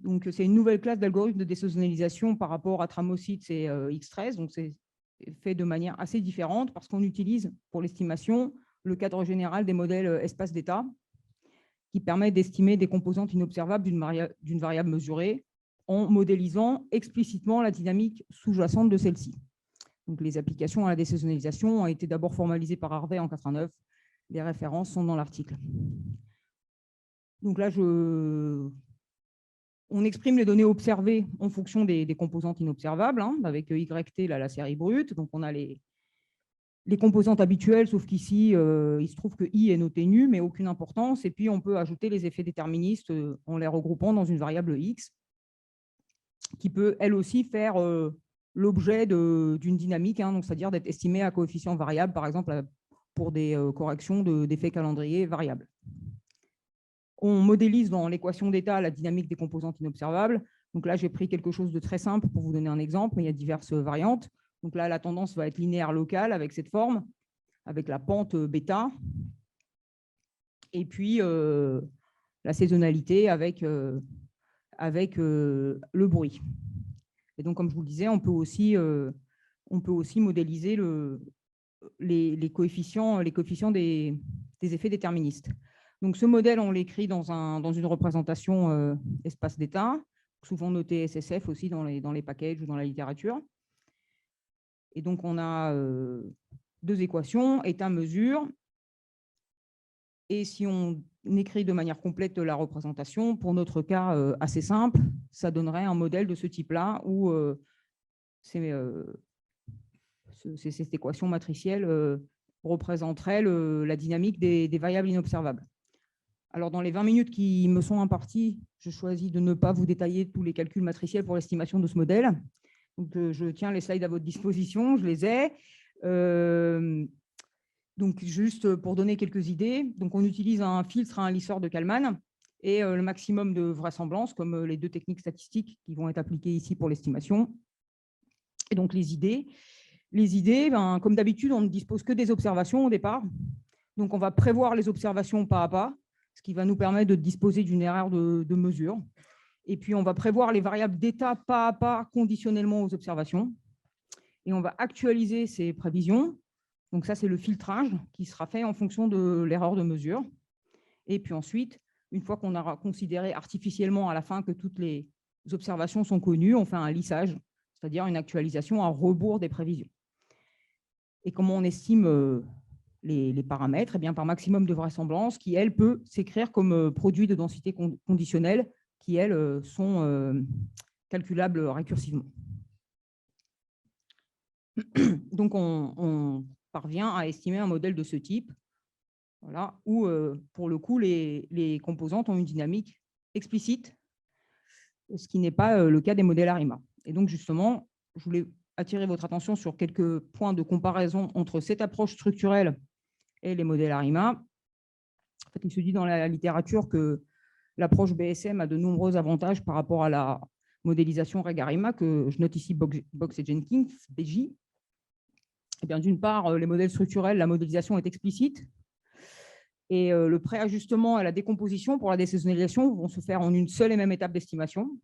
Donc, c'est une nouvelle classe d'algorithmes de désaisonnalisation par rapport à Tramosits et X13. Donc, c'est fait de manière assez différente parce qu'on utilise pour l'estimation le cadre général des modèles espace d'état qui permet d'estimer des composantes inobservables d'une variable mesurée en modélisant explicitement la dynamique sous-jacente de celle-ci. Donc, les applications à la désaisonnalisation ont été d'abord formalisées par Harvey en 1989. Les références sont dans l'article. Donc là, on exprime les données observées en fonction des composantes inobservables, hein, avec YT, là, la série brute. Donc, on a les composantes habituelles, sauf qu'ici, il se trouve que I est noté nu, mais aucune importance. Et puis, on peut ajouter les effets déterministes en les regroupant dans une variable X, qui peut, elle aussi, faire l'objet d'une dynamique, hein, c'est-à-dire d'être estimée à coefficient variable, par exemple, pour des corrections d'effets calendrier variables. On modélise dans l'équation d'état la dynamique des composantes inobservables. Donc là, j'ai pris quelque chose de très simple pour vous donner un exemple, mais il y a diverses variantes. Donc là, la tendance va être linéaire locale avec cette forme, avec la pente bêta. Et puis, la saisonnalité avec le bruit. Et donc, comme je vous le disais, on peut aussi modéliser les coefficients des effets déterministes. Donc, ce modèle, on l'écrit dans une représentation espace d'état, souvent noté SSF aussi dans les packages ou dans la littérature. Et donc, on a deux équations, état-mesure. Et si on écrit de manière complète la représentation, pour notre cas assez simple, ça donnerait un modèle de ce type-là où cette équation matricielle représenterait la dynamique des variables inobservables. Alors, dans les 20 minutes qui me sont imparties, je choisis de ne pas vous détailler tous les calculs matriciels pour l'estimation de ce modèle. Donc, je tiens les slides à votre disposition, je les ai. Donc, juste pour donner quelques idées, donc on utilise un filtre à un lisseur de Kalman et le maximum de vraisemblance, comme les deux techniques statistiques qui vont être appliquées ici pour l'estimation. Et donc, les idées, comme d'habitude, on ne dispose que des observations au départ. Donc, on va prévoir les observations pas à pas, ce qui va nous permettre de disposer d'une erreur de mesure. Et puis, on va prévoir les variables d'état pas à pas conditionnellement aux observations. Et on va actualiser ces prévisions. Donc, ça, c'est le filtrage qui sera fait en fonction de l'erreur de mesure. Et puis ensuite, une fois qu'on aura considéré artificiellement à la fin que toutes les observations sont connues, on fait un lissage, c'est-à-dire une actualisation à rebours des prévisions. Et comment on estime les paramètres? Eh bien, par maximum de vraisemblance, qui, elle, peut s'écrire comme produit de densité conditionnelle, qui, elles, sont calculables récursivement. Donc, on parvient à estimer un modèle de ce type, voilà, où, pour le coup, les composantes ont une dynamique explicite, ce qui n'est pas le cas des modèles ARIMA. Et donc, justement, je voulais attirer votre attention sur quelques points de comparaison entre cette approche structurelle et les modèles ARIMA. En fait, il se dit dans la littérature que l'approche BSM a de nombreux avantages par rapport à la modélisation reg-ARIMA, que je note ici Box et Jenkins, BJ. Eh bien, d'une part, les modèles structurels, la modélisation est explicite. Et le préajustement et la décomposition pour la désaisonnalisation vont se faire en une seule et même étape d'estimation.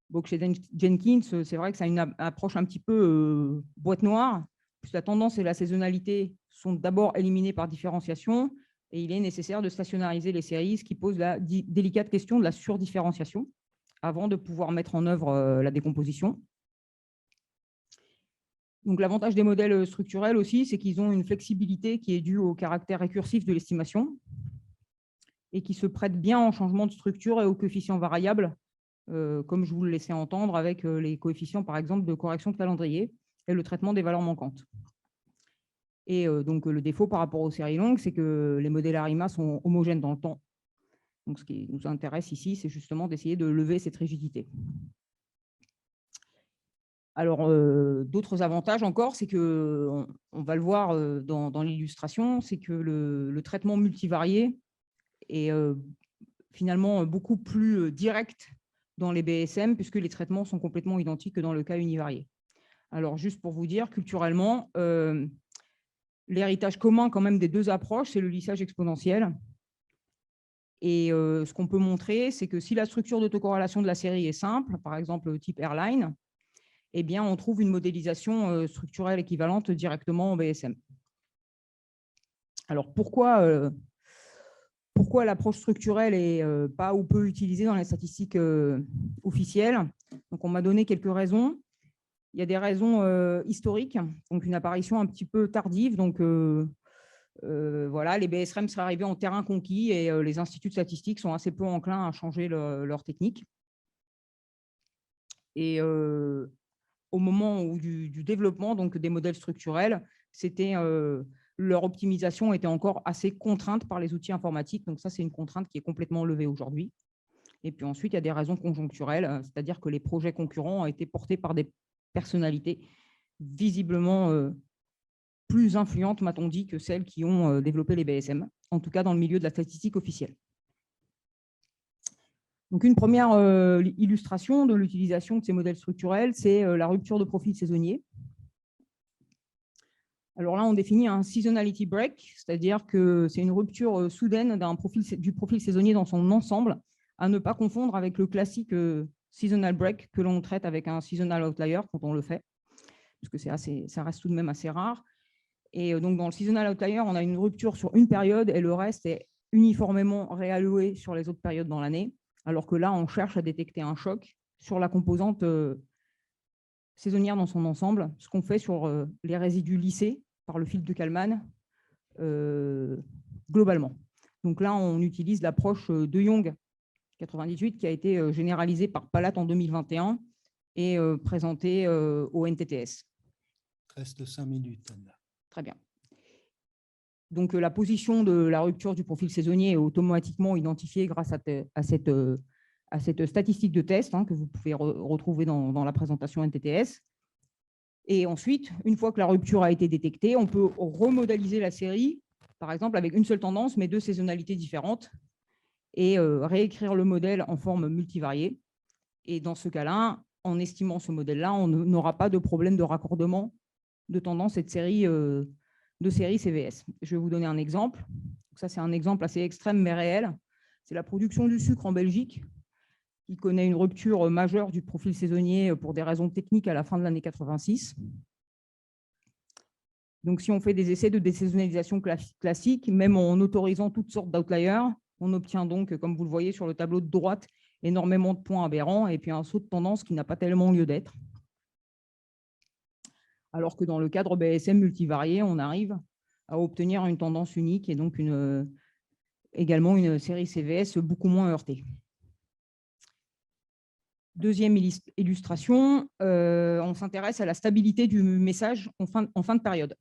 Box et Jenkins, c'est vrai que c'est une approche un petit peu boîte noire, puisque la tendance et la saisonnalité sont d'abord éliminées par différenciation, et il est nécessaire de stationnariser les séries, ce qui pose la délicate question de la surdifférenciation, avant de pouvoir mettre en œuvre la décomposition. Donc, l'avantage des modèles structurels aussi, c'est qu'ils ont une flexibilité qui est due au caractère récursif de l'estimation et qui se prête bien en changement de structure et aux coefficients variables, comme je vous le laissais entendre avec les coefficients, par exemple, de correction de calendrier et le traitement des valeurs manquantes. Et donc, le défaut par rapport aux séries longues, c'est que les modèles ARIMA sont homogènes dans le temps. Donc, ce qui nous intéresse ici, c'est justement d'essayer de lever cette rigidité. Alors, d'autres avantages encore, c'est que, on va le voir dans l'illustration, c'est que le traitement multivarié est finalement beaucoup plus direct dans les BSM, puisque les traitements sont complètement identiques que dans le cas univarié. Alors, juste pour vous dire, culturellement, l'héritage commun quand même des deux approches, c'est le lissage exponentiel. Et ce qu'on peut montrer, c'est que si la structure d'autocorrélation de la série est simple, par exemple type airline, eh bien, on trouve une modélisation structurelle équivalente directement en BSM. Alors, pourquoi l'approche structurelle est pas ou peu utilisée dans les statistiques officielles? Donc, on m'a donné quelques raisons. Il y a des raisons historiques, donc une apparition un petit peu tardive. Donc, voilà, les BSRM seraient arrivés en terrain conquis et les instituts de statistiques sont assez peu enclins à changer leur technique. Et au moment du développement donc, des modèles structurels, leur optimisation était encore assez contrainte par les outils informatiques. Donc ça, c'est une contrainte qui est complètement levée aujourd'hui. Et puis ensuite, il y a des raisons conjoncturelles, c'est-à-dire que les projets concurrents ont été portés par des personnalités visiblement plus influentes, m'a-t-on dit, que celles qui ont développé les BSM, en tout cas dans le milieu de la statistique officielle. Donc, une première illustration de l'utilisation de ces modèles structurels, c'est la rupture de profil saisonnier. Alors là, on définit un seasonality break, c'est-à-dire que c'est une rupture soudaine du profil saisonnier dans son ensemble, à ne pas confondre avec le classique seasonal break que l'on traite avec un seasonal outlier quand on le fait, parce que ça reste tout de même assez rare. Et donc, dans le seasonal outlier, on a une rupture sur une période et le reste est uniformément réalloué sur les autres périodes dans l'année, alors que là, on cherche à détecter un choc sur la composante saisonnière dans son ensemble, ce qu'on fait sur les résidus lissés par le filtre de Kalman globalement. Donc là, on utilise l'approche de Young 98 qui a été généralisée par Palat en 2021 et présentée au NTTS. Reste 5 minutes, Anna. Très bien. Donc, la position de la rupture du profil saisonnier est automatiquement identifiée grâce à cette statistique de test que vous pouvez retrouver dans la présentation NTTS. Et ensuite, une fois que la rupture a été détectée, on peut remodéliser la série, par exemple avec une seule tendance, mais deux saisonnalités différentes, et réécrire le modèle en forme multivariée. Et dans ce cas-là, en estimant ce modèle-là, on n'aura pas de problème de raccordement de tendance et de série CVS. Je vais vous donner un exemple. Donc ça, c'est un exemple assez extrême mais réel. C'est la production du sucre en Belgique, qui connaît une rupture majeure du profil saisonnier pour des raisons techniques à la fin de l'année 86. Donc, si on fait des essais de désaisonnalisation classique, même en autorisant toutes sortes d'outliers, on obtient donc, comme vous le voyez sur le tableau de droite, énormément de points aberrants et puis un saut de tendance qui n'a pas tellement lieu d'être. Alors que dans le cadre BSM multivarié, on arrive à obtenir une tendance unique et donc également une série CVS beaucoup moins heurtée. Deuxième illustration, on s'intéresse à la stabilité du message en fin de période.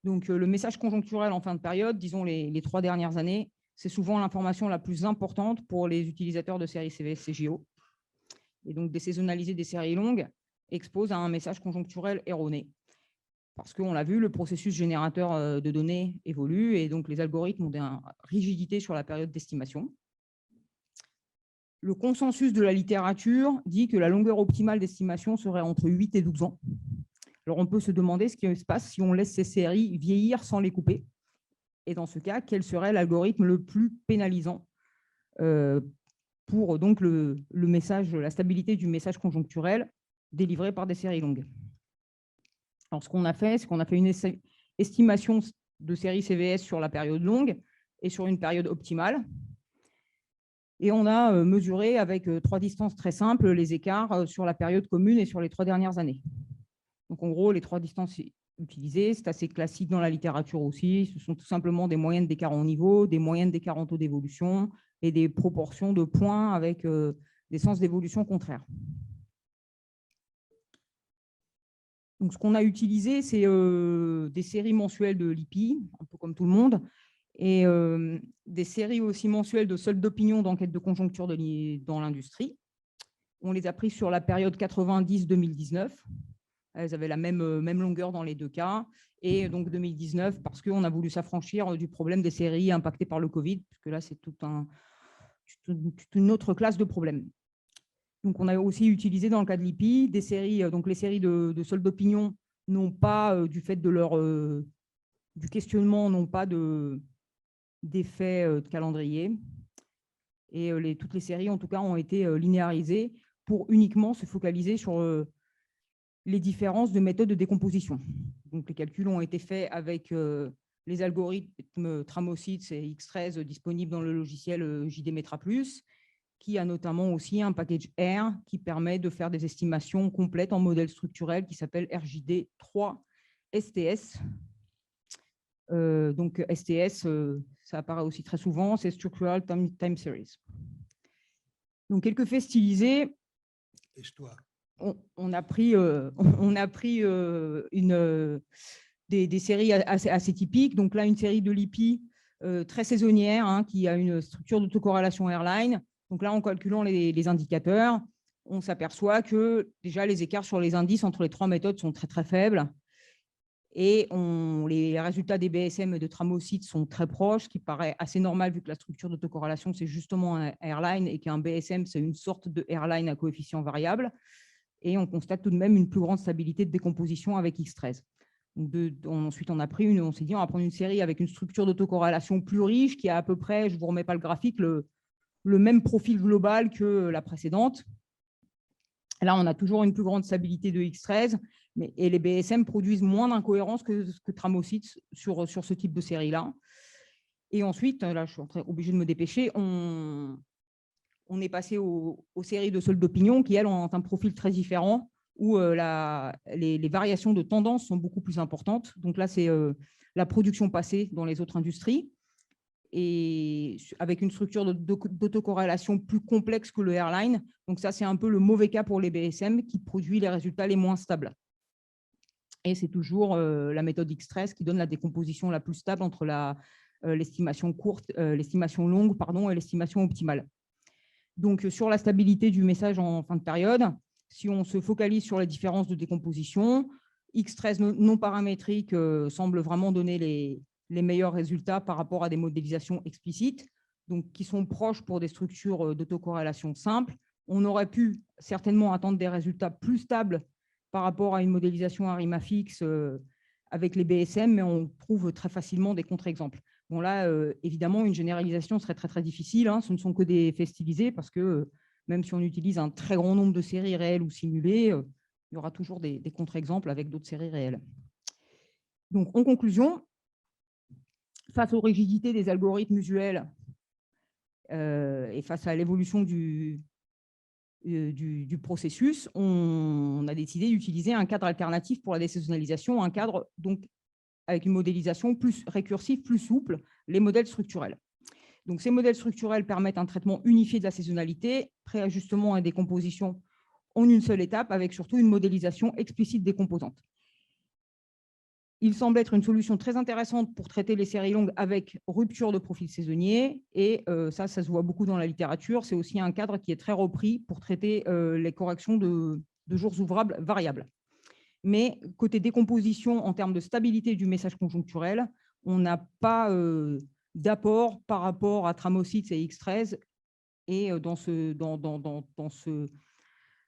Donc, le message conjoncturel en fin de période, disons les 3 dernières années, c'est souvent l'information la plus importante pour les utilisateurs de séries CVS-CJO. Et donc, désaisonnaliser des séries longues expose à un message conjoncturel erroné. Parce qu'on l'a vu, le processus générateur de données évolue et donc les algorithmes ont une rigidité sur la période d'estimation. Le consensus de la littérature dit que la longueur optimale d'estimation serait entre 8 et 12 ans. Alors, on peut se demander ce qui se passe si on laisse ces séries vieillir sans les couper. Et dans ce cas, quel serait l'algorithme le plus pénalisant pour donc la stabilité du message conjoncturel délivré par des séries longues. Alors, ce qu'on a fait, c'est qu'on a fait une estimation de séries CVS sur la période longue et sur une période optimale. Et on a mesuré avec 3 distances très simples les écarts sur la période commune et sur les 3 dernières années. Donc, en gros, les 3 distances utilisées, c'est assez classique dans la littérature aussi. Ce sont tout simplement des moyennes d'écart en niveau, des moyennes d'écart en taux d'évolution et des proportions de points avec des sens d'évolution contraires. Donc, ce qu'on a utilisé, c'est des séries mensuelles de l'IPI, un peu comme tout le monde, et des séries aussi mensuelles de soldes d'opinion d'enquête de conjoncture dans l'industrie. On les a prises sur la période 90-2019. Elles avaient la même longueur dans les 2 cas. Et donc 2019, parce qu'on a voulu s'affranchir du problème des séries impactées par le Covid, parce que là, c'est toute une autre classe de problèmes. Donc, on a aussi utilisé dans le cas de l'IPI des séries, donc les séries de soldes d'opinion n'ont pas, du fait de du questionnement, n'ont pas d'effet de calendrier. Et toutes les séries, en tout cas, ont été linéarisées pour uniquement se focaliser sur les différences de méthodes de décomposition. Donc, les calculs ont été faits avec les algorithmes Tramosits et X13 disponibles dans le logiciel JDmetra+, qui a notamment aussi un package R qui permet de faire des estimations complètes en modèle structurel qui s'appelle RJD3 STS. Donc, STS, ça apparaît aussi très souvent, c'est Structural Time Series. Donc, quelques faits stylisés. On a pris, des séries assez typiques. Donc là, une série de LIPI très saisonnière, hein, qui a une structure d'autocorrélation airline. Donc là, en calculant les indicateurs, on s'aperçoit que déjà les écarts sur les indices entre les trois méthodes sont très, très faibles. Et les résultats des BSM de Tramosits sont très proches, ce qui paraît assez normal vu que la structure d'autocorrélation, c'est justement un airline et qu'un BSM, c'est une sorte de airline à coefficient variable. Et on constate tout de même une plus grande stabilité de décomposition avec X13. Ensuite, on s'est dit, on va prendre une série avec une structure d'autocorrélation plus riche qui a à peu près, je ne vous remets pas le graphique, le même profil global que la précédente. Là, on a toujours une plus grande stabilité de X13, et les BSM produisent moins d'incohérences que Tramosits sur ce type de série-là. Et ensuite, là, je suis obligé de me dépêcher, on est passé aux séries de soldes d'opinion qui, elles, ont un profil très différent, où les variations de tendance sont beaucoup plus importantes. Donc là, c'est la production passée dans les autres industries, et avec une structure d'autocorrélation plus complexe que le airline. Donc ça, c'est un peu le mauvais cas pour les BSM qui produit les résultats les moins stables. Et c'est toujours la méthode X13 qui donne la décomposition la plus stable entre l'estimation courte, l'estimation longue, pardon, et l'estimation optimale. Donc, sur la stabilité du message en fin de période, si on se focalise sur les différences de décomposition, X13 non paramétrique semble vraiment donner les meilleurs résultats par rapport à des modélisations explicites, donc qui sont proches pour des structures d'autocorrélation simples. On aurait pu certainement attendre des résultats plus stables par rapport à une modélisation Arima-Fix avec les BSM, mais on trouve très facilement des contre-exemples. Bon, là, évidemment, une généralisation serait très, très difficile. Hein. Ce ne sont que des faits stylisés parce que même si on utilise un très grand nombre de séries réelles ou simulées, il y aura toujours des contre-exemples avec d'autres séries réelles. Donc, en conclusion, face aux rigidités des algorithmes usuels et face à l'évolution du processus, on a décidé d'utiliser un cadre alternatif pour la désaisonnalisation, un cadre donc avec une modélisation plus récursive, plus souple, les modèles structurels. Donc, ces modèles structurels permettent un traitement unifié de la saisonnalité, préajustement et décomposition en une seule étape, avec surtout une modélisation explicite des composantes. Il semble être une solution très intéressante pour traiter les séries longues avec rupture de profil saisonnier. Et ça se voit beaucoup dans la littérature. C'est aussi un cadre qui est très repris pour traiter les corrections de jours ouvrables variables. Mais côté décomposition, en termes de stabilité du message conjoncturel, on n'a pas d'apport par rapport à Tramosits et X13. Et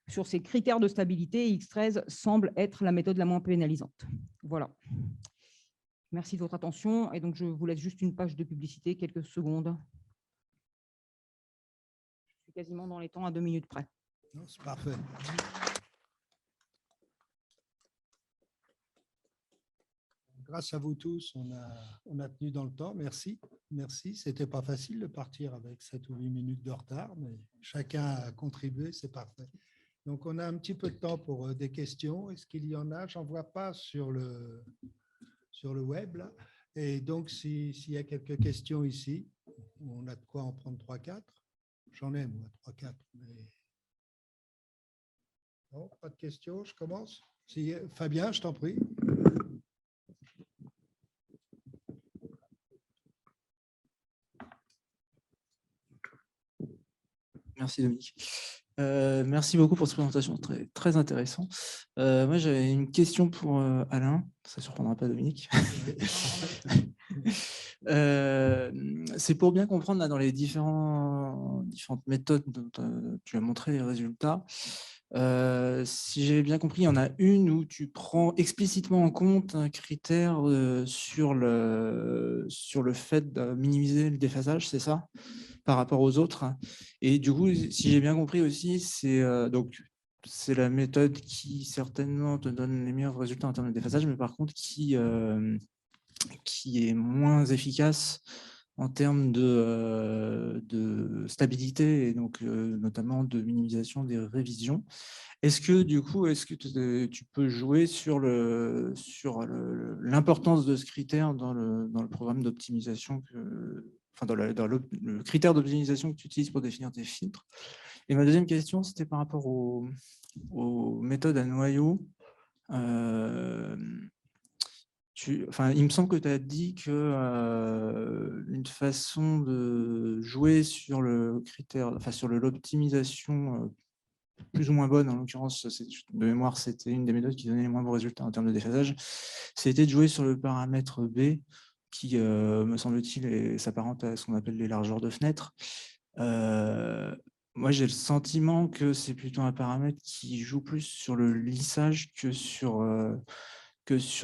sur ces critères de stabilité, X13 semble être la méthode la moins pénalisante. Voilà. Merci de votre attention. Et donc, je vous laisse juste une page de publicité, quelques secondes. Je suis quasiment dans les temps à 2 minutes près. C'est parfait. Grâce à vous tous, on a tenu dans le temps. Merci. Merci. Ce n'était pas facile de partir avec 7 ou 8 minutes de retard, mais chacun a contribué, c'est parfait. Donc, on a un petit peu de temps pour des questions. Est-ce qu'il y en a? Je n'en vois pas sur le web. Là. Et donc, s'il y a quelques questions ici, on a de quoi en prendre 3-4. J'en ai, moi, 3-4. Mais... Non, pas de questions, je commence. Fabien, je t'en prie. Merci Dominique. Merci beaucoup pour cette présentation, très, très intéressant. Moi, j'avais une question pour Alain, ça ne surprendra pas Dominique. c'est pour bien comprendre là, dans les différentes méthodes dont tu as montré les résultats. Si j'ai bien compris, il y en a une où tu prends explicitement en compte un critère sur le fait de minimiser le déphasage, c'est ça, par rapport aux autres. Et du coup, si j'ai bien compris aussi, c'est la méthode qui certainement te donne les meilleurs résultats en termes de déphasage, mais par contre qui est moins efficace en termes de stabilité et donc notamment de minimisation des révisions. Est-ce que du coup, tu peux jouer sur l'importance de ce critère dans le programme d'optimisation, enfin dans le critère d'optimisation que tu utilises pour définir tes filtres? Et ma deuxième question, c'était par rapport aux méthodes à noyau. Il me semble que tu as dit que une façon de jouer sur le critère, enfin sur l'optimisation plus ou moins bonne, en l'occurrence, de mémoire, c'était une des méthodes qui donnait les moins bons résultats en termes de déphasage, c'était de jouer sur le paramètre B, qui, me semble-t-il, s'apparente à ce qu'on appelle les largeurs de fenêtre. Moi, j'ai le sentiment que c'est plutôt un paramètre qui joue plus sur le lissage que sur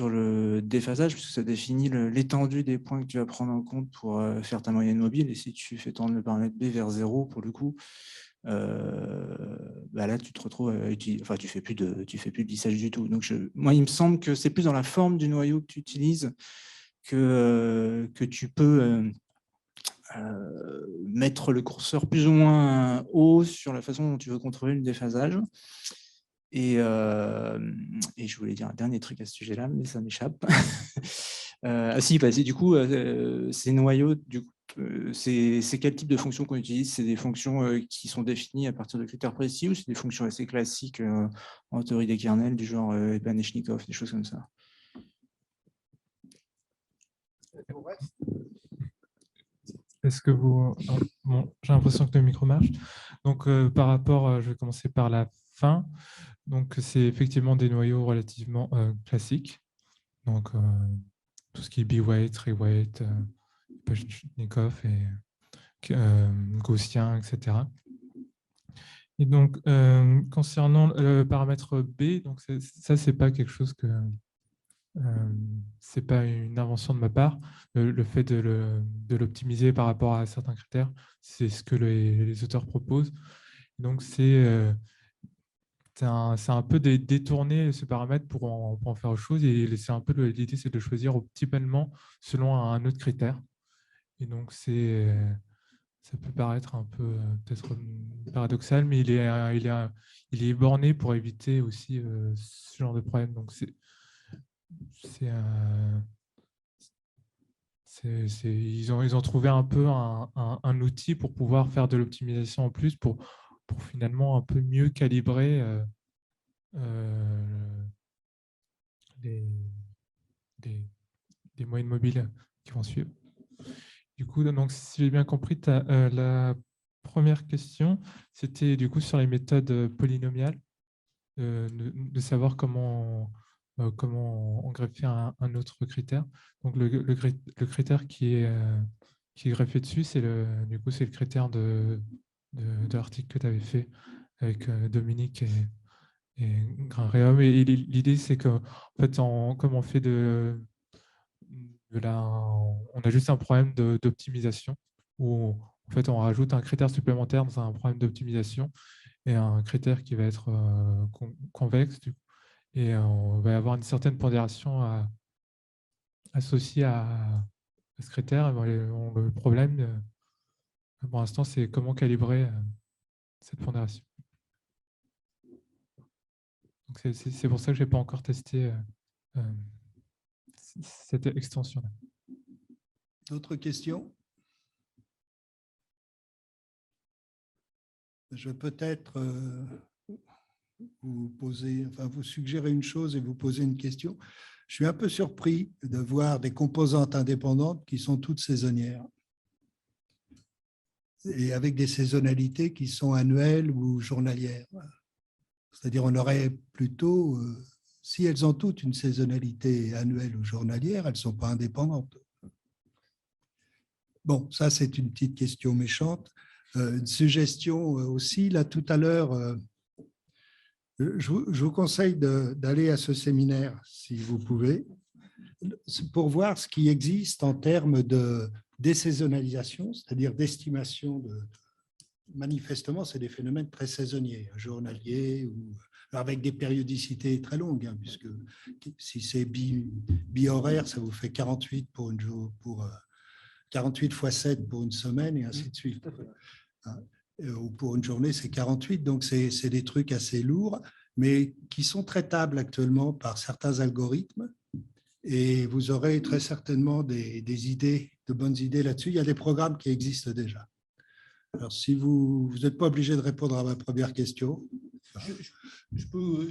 le déphasage, puisque ça définit l'étendue des points que tu vas prendre en compte pour faire ta moyenne mobile. Et si tu fais tendre le paramètre B vers 0, pour le coup, là, tu te retrouves à utiliser, enfin, tu fais plus de lissage du tout. Donc, moi, il me semble que c'est plus dans la forme du noyau que tu utilises que tu peux mettre le curseur plus ou moins haut sur la façon dont tu veux contrôler le déphasage. Et je voulais dire un dernier truc à ce sujet-là, mais ça m'échappe. Si, du coup, ces noyaux, c'est quel type de fonctions qu'on utilise? C'est des fonctions qui sont définies à partir de critères précis, ou c'est des fonctions assez classiques en théorie des kernels, du genre Epanechnikov, des choses comme ça? Est-ce que vous... Bon, j'ai l'impression que le micro marche. Donc, par rapport, je vais commencer par la fin. Donc, c'est effectivement des noyaux relativement classiques. Donc, tout ce qui est B-weight, Ray-weight, Pachnikov et Gaussien, etc. Et donc, concernant le paramètre B, donc ça, c'est pas quelque chose que... c'est pas une invention de ma part. Le fait de l'optimiser par rapport à certains critères, c'est ce que les auteurs proposent. Donc, c'est un peu détourner ce paramètre pour en faire autre chose. Et c'est un peu l'idée, c'est de le choisir optimalement selon un autre critère. Et donc, ça peut paraître un peu peut-être paradoxal, mais il est borné pour éviter aussi ce genre de problème. Donc, ils ont trouvé un peu un outil pour pouvoir faire de l'optimisation en plus pour finalement un peu mieux calibrer les moyennes mobiles qui vont suivre. Du coup, donc, si j'ai bien compris, la première question, c'était du coup sur les méthodes polynomiales, de savoir comment greffer un autre critère. Donc, le critère qui est greffé dessus, c'est du coup, c'est le critère de l'article que tu avais fait avec Dominique et Grinreum. Et l'idée, c'est que, en fait, comme on fait on a juste un problème d'optimisation où en fait, on rajoute un critère supplémentaire dans un problème d'optimisation et un critère qui va être convexe. Et on va avoir une certaine pondération associée à ce critère. Et le problème, pour l'instant, c'est comment calibrer cette pondération. C'est pour ça que je n'ai pas encore testé cette extension-là. D'autres questions? Je vais peut-être vous suggérer une chose et vous poser une question. Je suis un peu surpris de voir des composantes indépendantes qui sont toutes saisonnières et avec des saisonnalités qui sont annuelles ou journalières. C'est-à-dire, on aurait plutôt, si elles ont toutes une saisonnalité annuelle ou journalière, elles ne sont pas indépendantes. Bon, ça, c'est une petite question méchante. Une suggestion aussi, là, tout à l'heure, je vous conseille d'aller à ce séminaire, si vous pouvez, pour voir ce qui existe en termes de désaisonnalisation, c'est-à-dire d'estimation de… Manifestement, c'est des phénomènes très saisonniers, journaliers ou avec des périodicités très longues, hein, puisque si c'est bi-horaire, ça vous fait 48 pour 48 fois 7 pour une semaine et ainsi de suite. Ou pour une journée, c'est 48, donc c'est des trucs assez lourds, mais qui sont traitables actuellement par certains algorithmes. Et vous aurez très certainement des idées, de bonnes idées là-dessus. Il y a des programmes qui existent déjà. Alors, si vous n'êtes pas obligé de répondre à ma première question. Je peux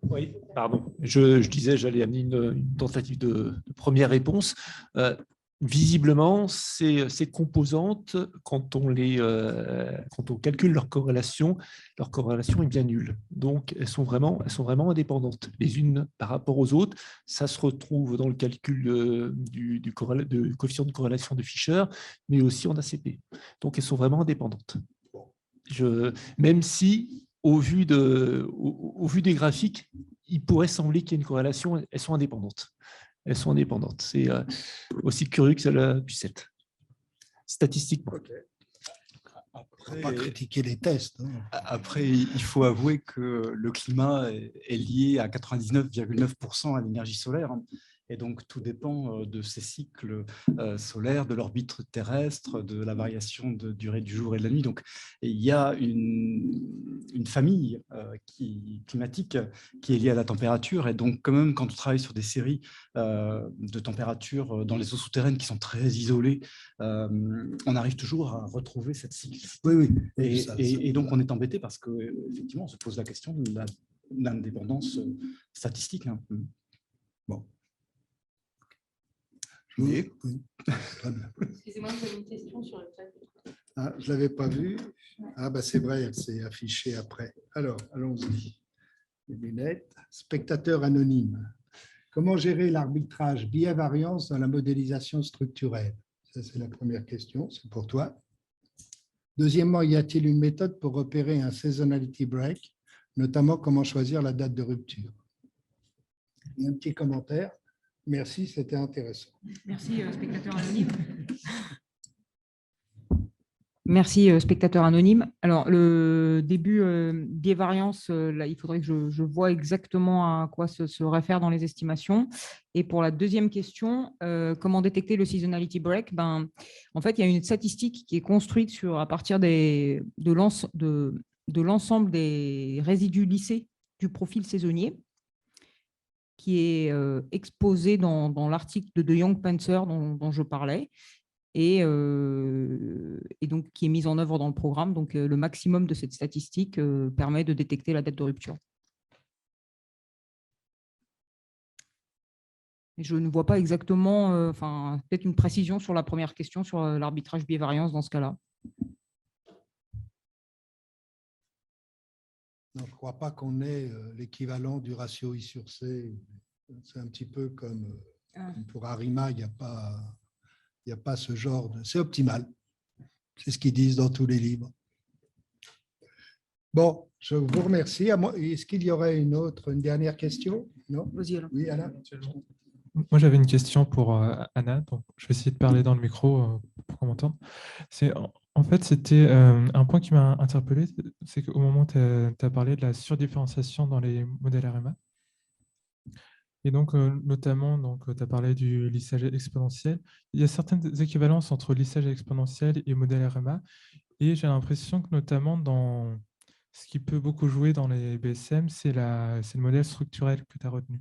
Oui, pardon. Je disais, j'allais amener une tentative de première réponse. Visiblement, ces composantes, quand on calcule leur corrélation est bien nulle. Donc, elles sont vraiment indépendantes les unes par rapport aux autres. Ça se retrouve dans le calcul du coefficient de corrélation de Fisher, mais aussi en ACP. Donc, elles sont vraiment indépendantes. Même si, au vu des graphiques, il pourrait sembler qu'il y ait une corrélation, elles sont indépendantes. C'est aussi curieux que celle puisse être, statistiquement. On ne va pas critiquer les tests. Hein. Après, il faut avouer que le climat est lié à 99,9% à l'énergie solaire. Et donc, tout dépend de ces cycles solaires, de l'orbite terrestre, de la variation de durée du jour et de la nuit. Donc, il y a une famille climatique qui est liée à la température. Et donc, quand même, quand on travaille sur des séries de températures dans les eaux souterraines qui sont très isolées, on arrive toujours à retrouver cette cyclicité. Oui. Et donc, on est embêté parce qu'effectivement, on se pose la question de l'indépendance statistique. Hein. Bon. Oui. Très bien. Excusez-moi, vous avez une question sur le chat. Ah, je ne l'avais pas vu. Ah, bah, c'est vrai, elle s'est affichée après. Alors, allons-y. Les lunettes. Spectateur anonyme. Comment gérer l'arbitrage biais-variance dans la modélisation structurelle? Ça, c'est la première question. C'est pour toi. Deuxièmement, y a-t-il une méthode pour repérer un seasonality break, notamment comment choisir la date de rupture? Et un petit commentaire. Merci, c'était intéressant. Merci, spectateur anonyme. Merci, spectateur anonyme. Alors, le début biais-variance, là, il faudrait que je vois exactement à quoi se réfère dans les estimations. Et pour la deuxième question, comment détecter le seasonality break? En fait, il y a une statistique qui est construite à partir de l'ensemble des résidus lissés du profil saisonnier, qui est exposé dans l'article de Young-Panzer dont je parlais, et donc qui est mise en œuvre dans le programme. Donc, le maximum de cette statistique permet de détecter la date de rupture. Et je ne vois pas exactement, peut-être une précision sur la première question sur l'arbitrage biais-variance dans ce cas-là. Non, je ne crois pas qu'on ait l'équivalent du ratio I sur C. C'est un petit peu comme pour Arima, il n'y a pas ce genre de… C'est optimal. C'est ce qu'ils disent dans tous les livres. Bon, je vous remercie. Est-ce qu'il y aurait une dernière question? Non? Vas-y, Alain. Oui, Alain. Moi, j'avais une question pour Anna. Donc, je vais essayer de parler dans le micro pour qu'on m'entende. En fait, c'était un point qui m'a interpellé, c'est qu'au moment où tu as parlé de la surdifférenciation dans les modèles RMA, et donc notamment, tu as parlé du lissage exponentiel, il y a certaines équivalences entre lissage exponentiel et modèle RMA, et j'ai l'impression que notamment dans ce qui peut beaucoup jouer dans les BSM, c'est le modèle structurel que tu as retenu.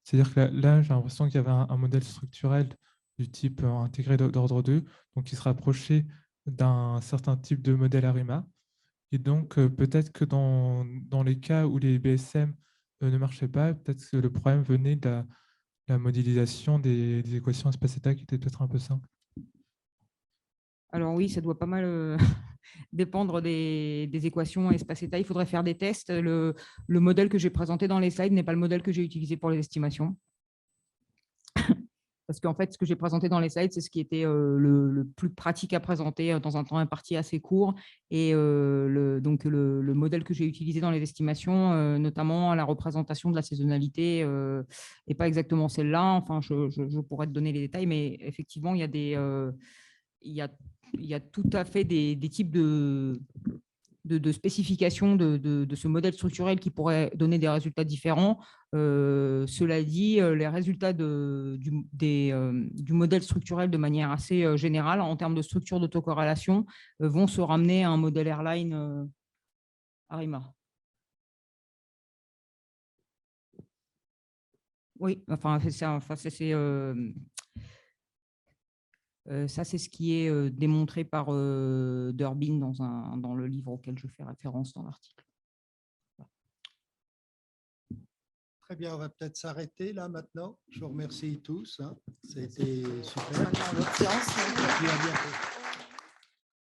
C'est-à-dire que là j'ai l'impression qu'il y avait un modèle structurel du type intégré d'ordre 2, donc qui se rapprochait d'un certain type de modèle ARIMA. Et donc, peut-être que dans les cas où les BSM ne marchaient pas, peut-être que le problème venait de la modélisation des équations espace-état qui était peut-être un peu simple. Alors oui, ça doit pas mal dépendre des équations espace-état. Il faudrait faire des tests. Le modèle que j'ai présenté dans les slides n'est pas le modèle que j'ai utilisé pour les estimations. parce qu'en fait, ce que j'ai présenté dans les slides, c'est ce qui était le plus pratique à présenter dans un temps imparti assez court. Et donc, le modèle que j'ai utilisé dans les estimations, notamment la représentation de la saisonnalité, n'est pas exactement celle-là. Enfin, je pourrais te donner les détails, mais effectivement, il y a tout à fait des types de spécification de ce modèle structurel qui pourrait donner des résultats différents. Cela dit, les résultats du modèle structurel de manière assez générale, en termes de structure d'autocorrélation, vont se ramener à un modèle airline ARIMA. Oui, enfin, c'est ça. Enfin, ça, c'est ce qui est démontré par Durbin dans le livre auquel je fais référence dans l'article. Très bien, on va peut-être s'arrêter là maintenant. Je vous remercie tous. C'était super. Maintenant, l'autre séance. Et puis à bientôt.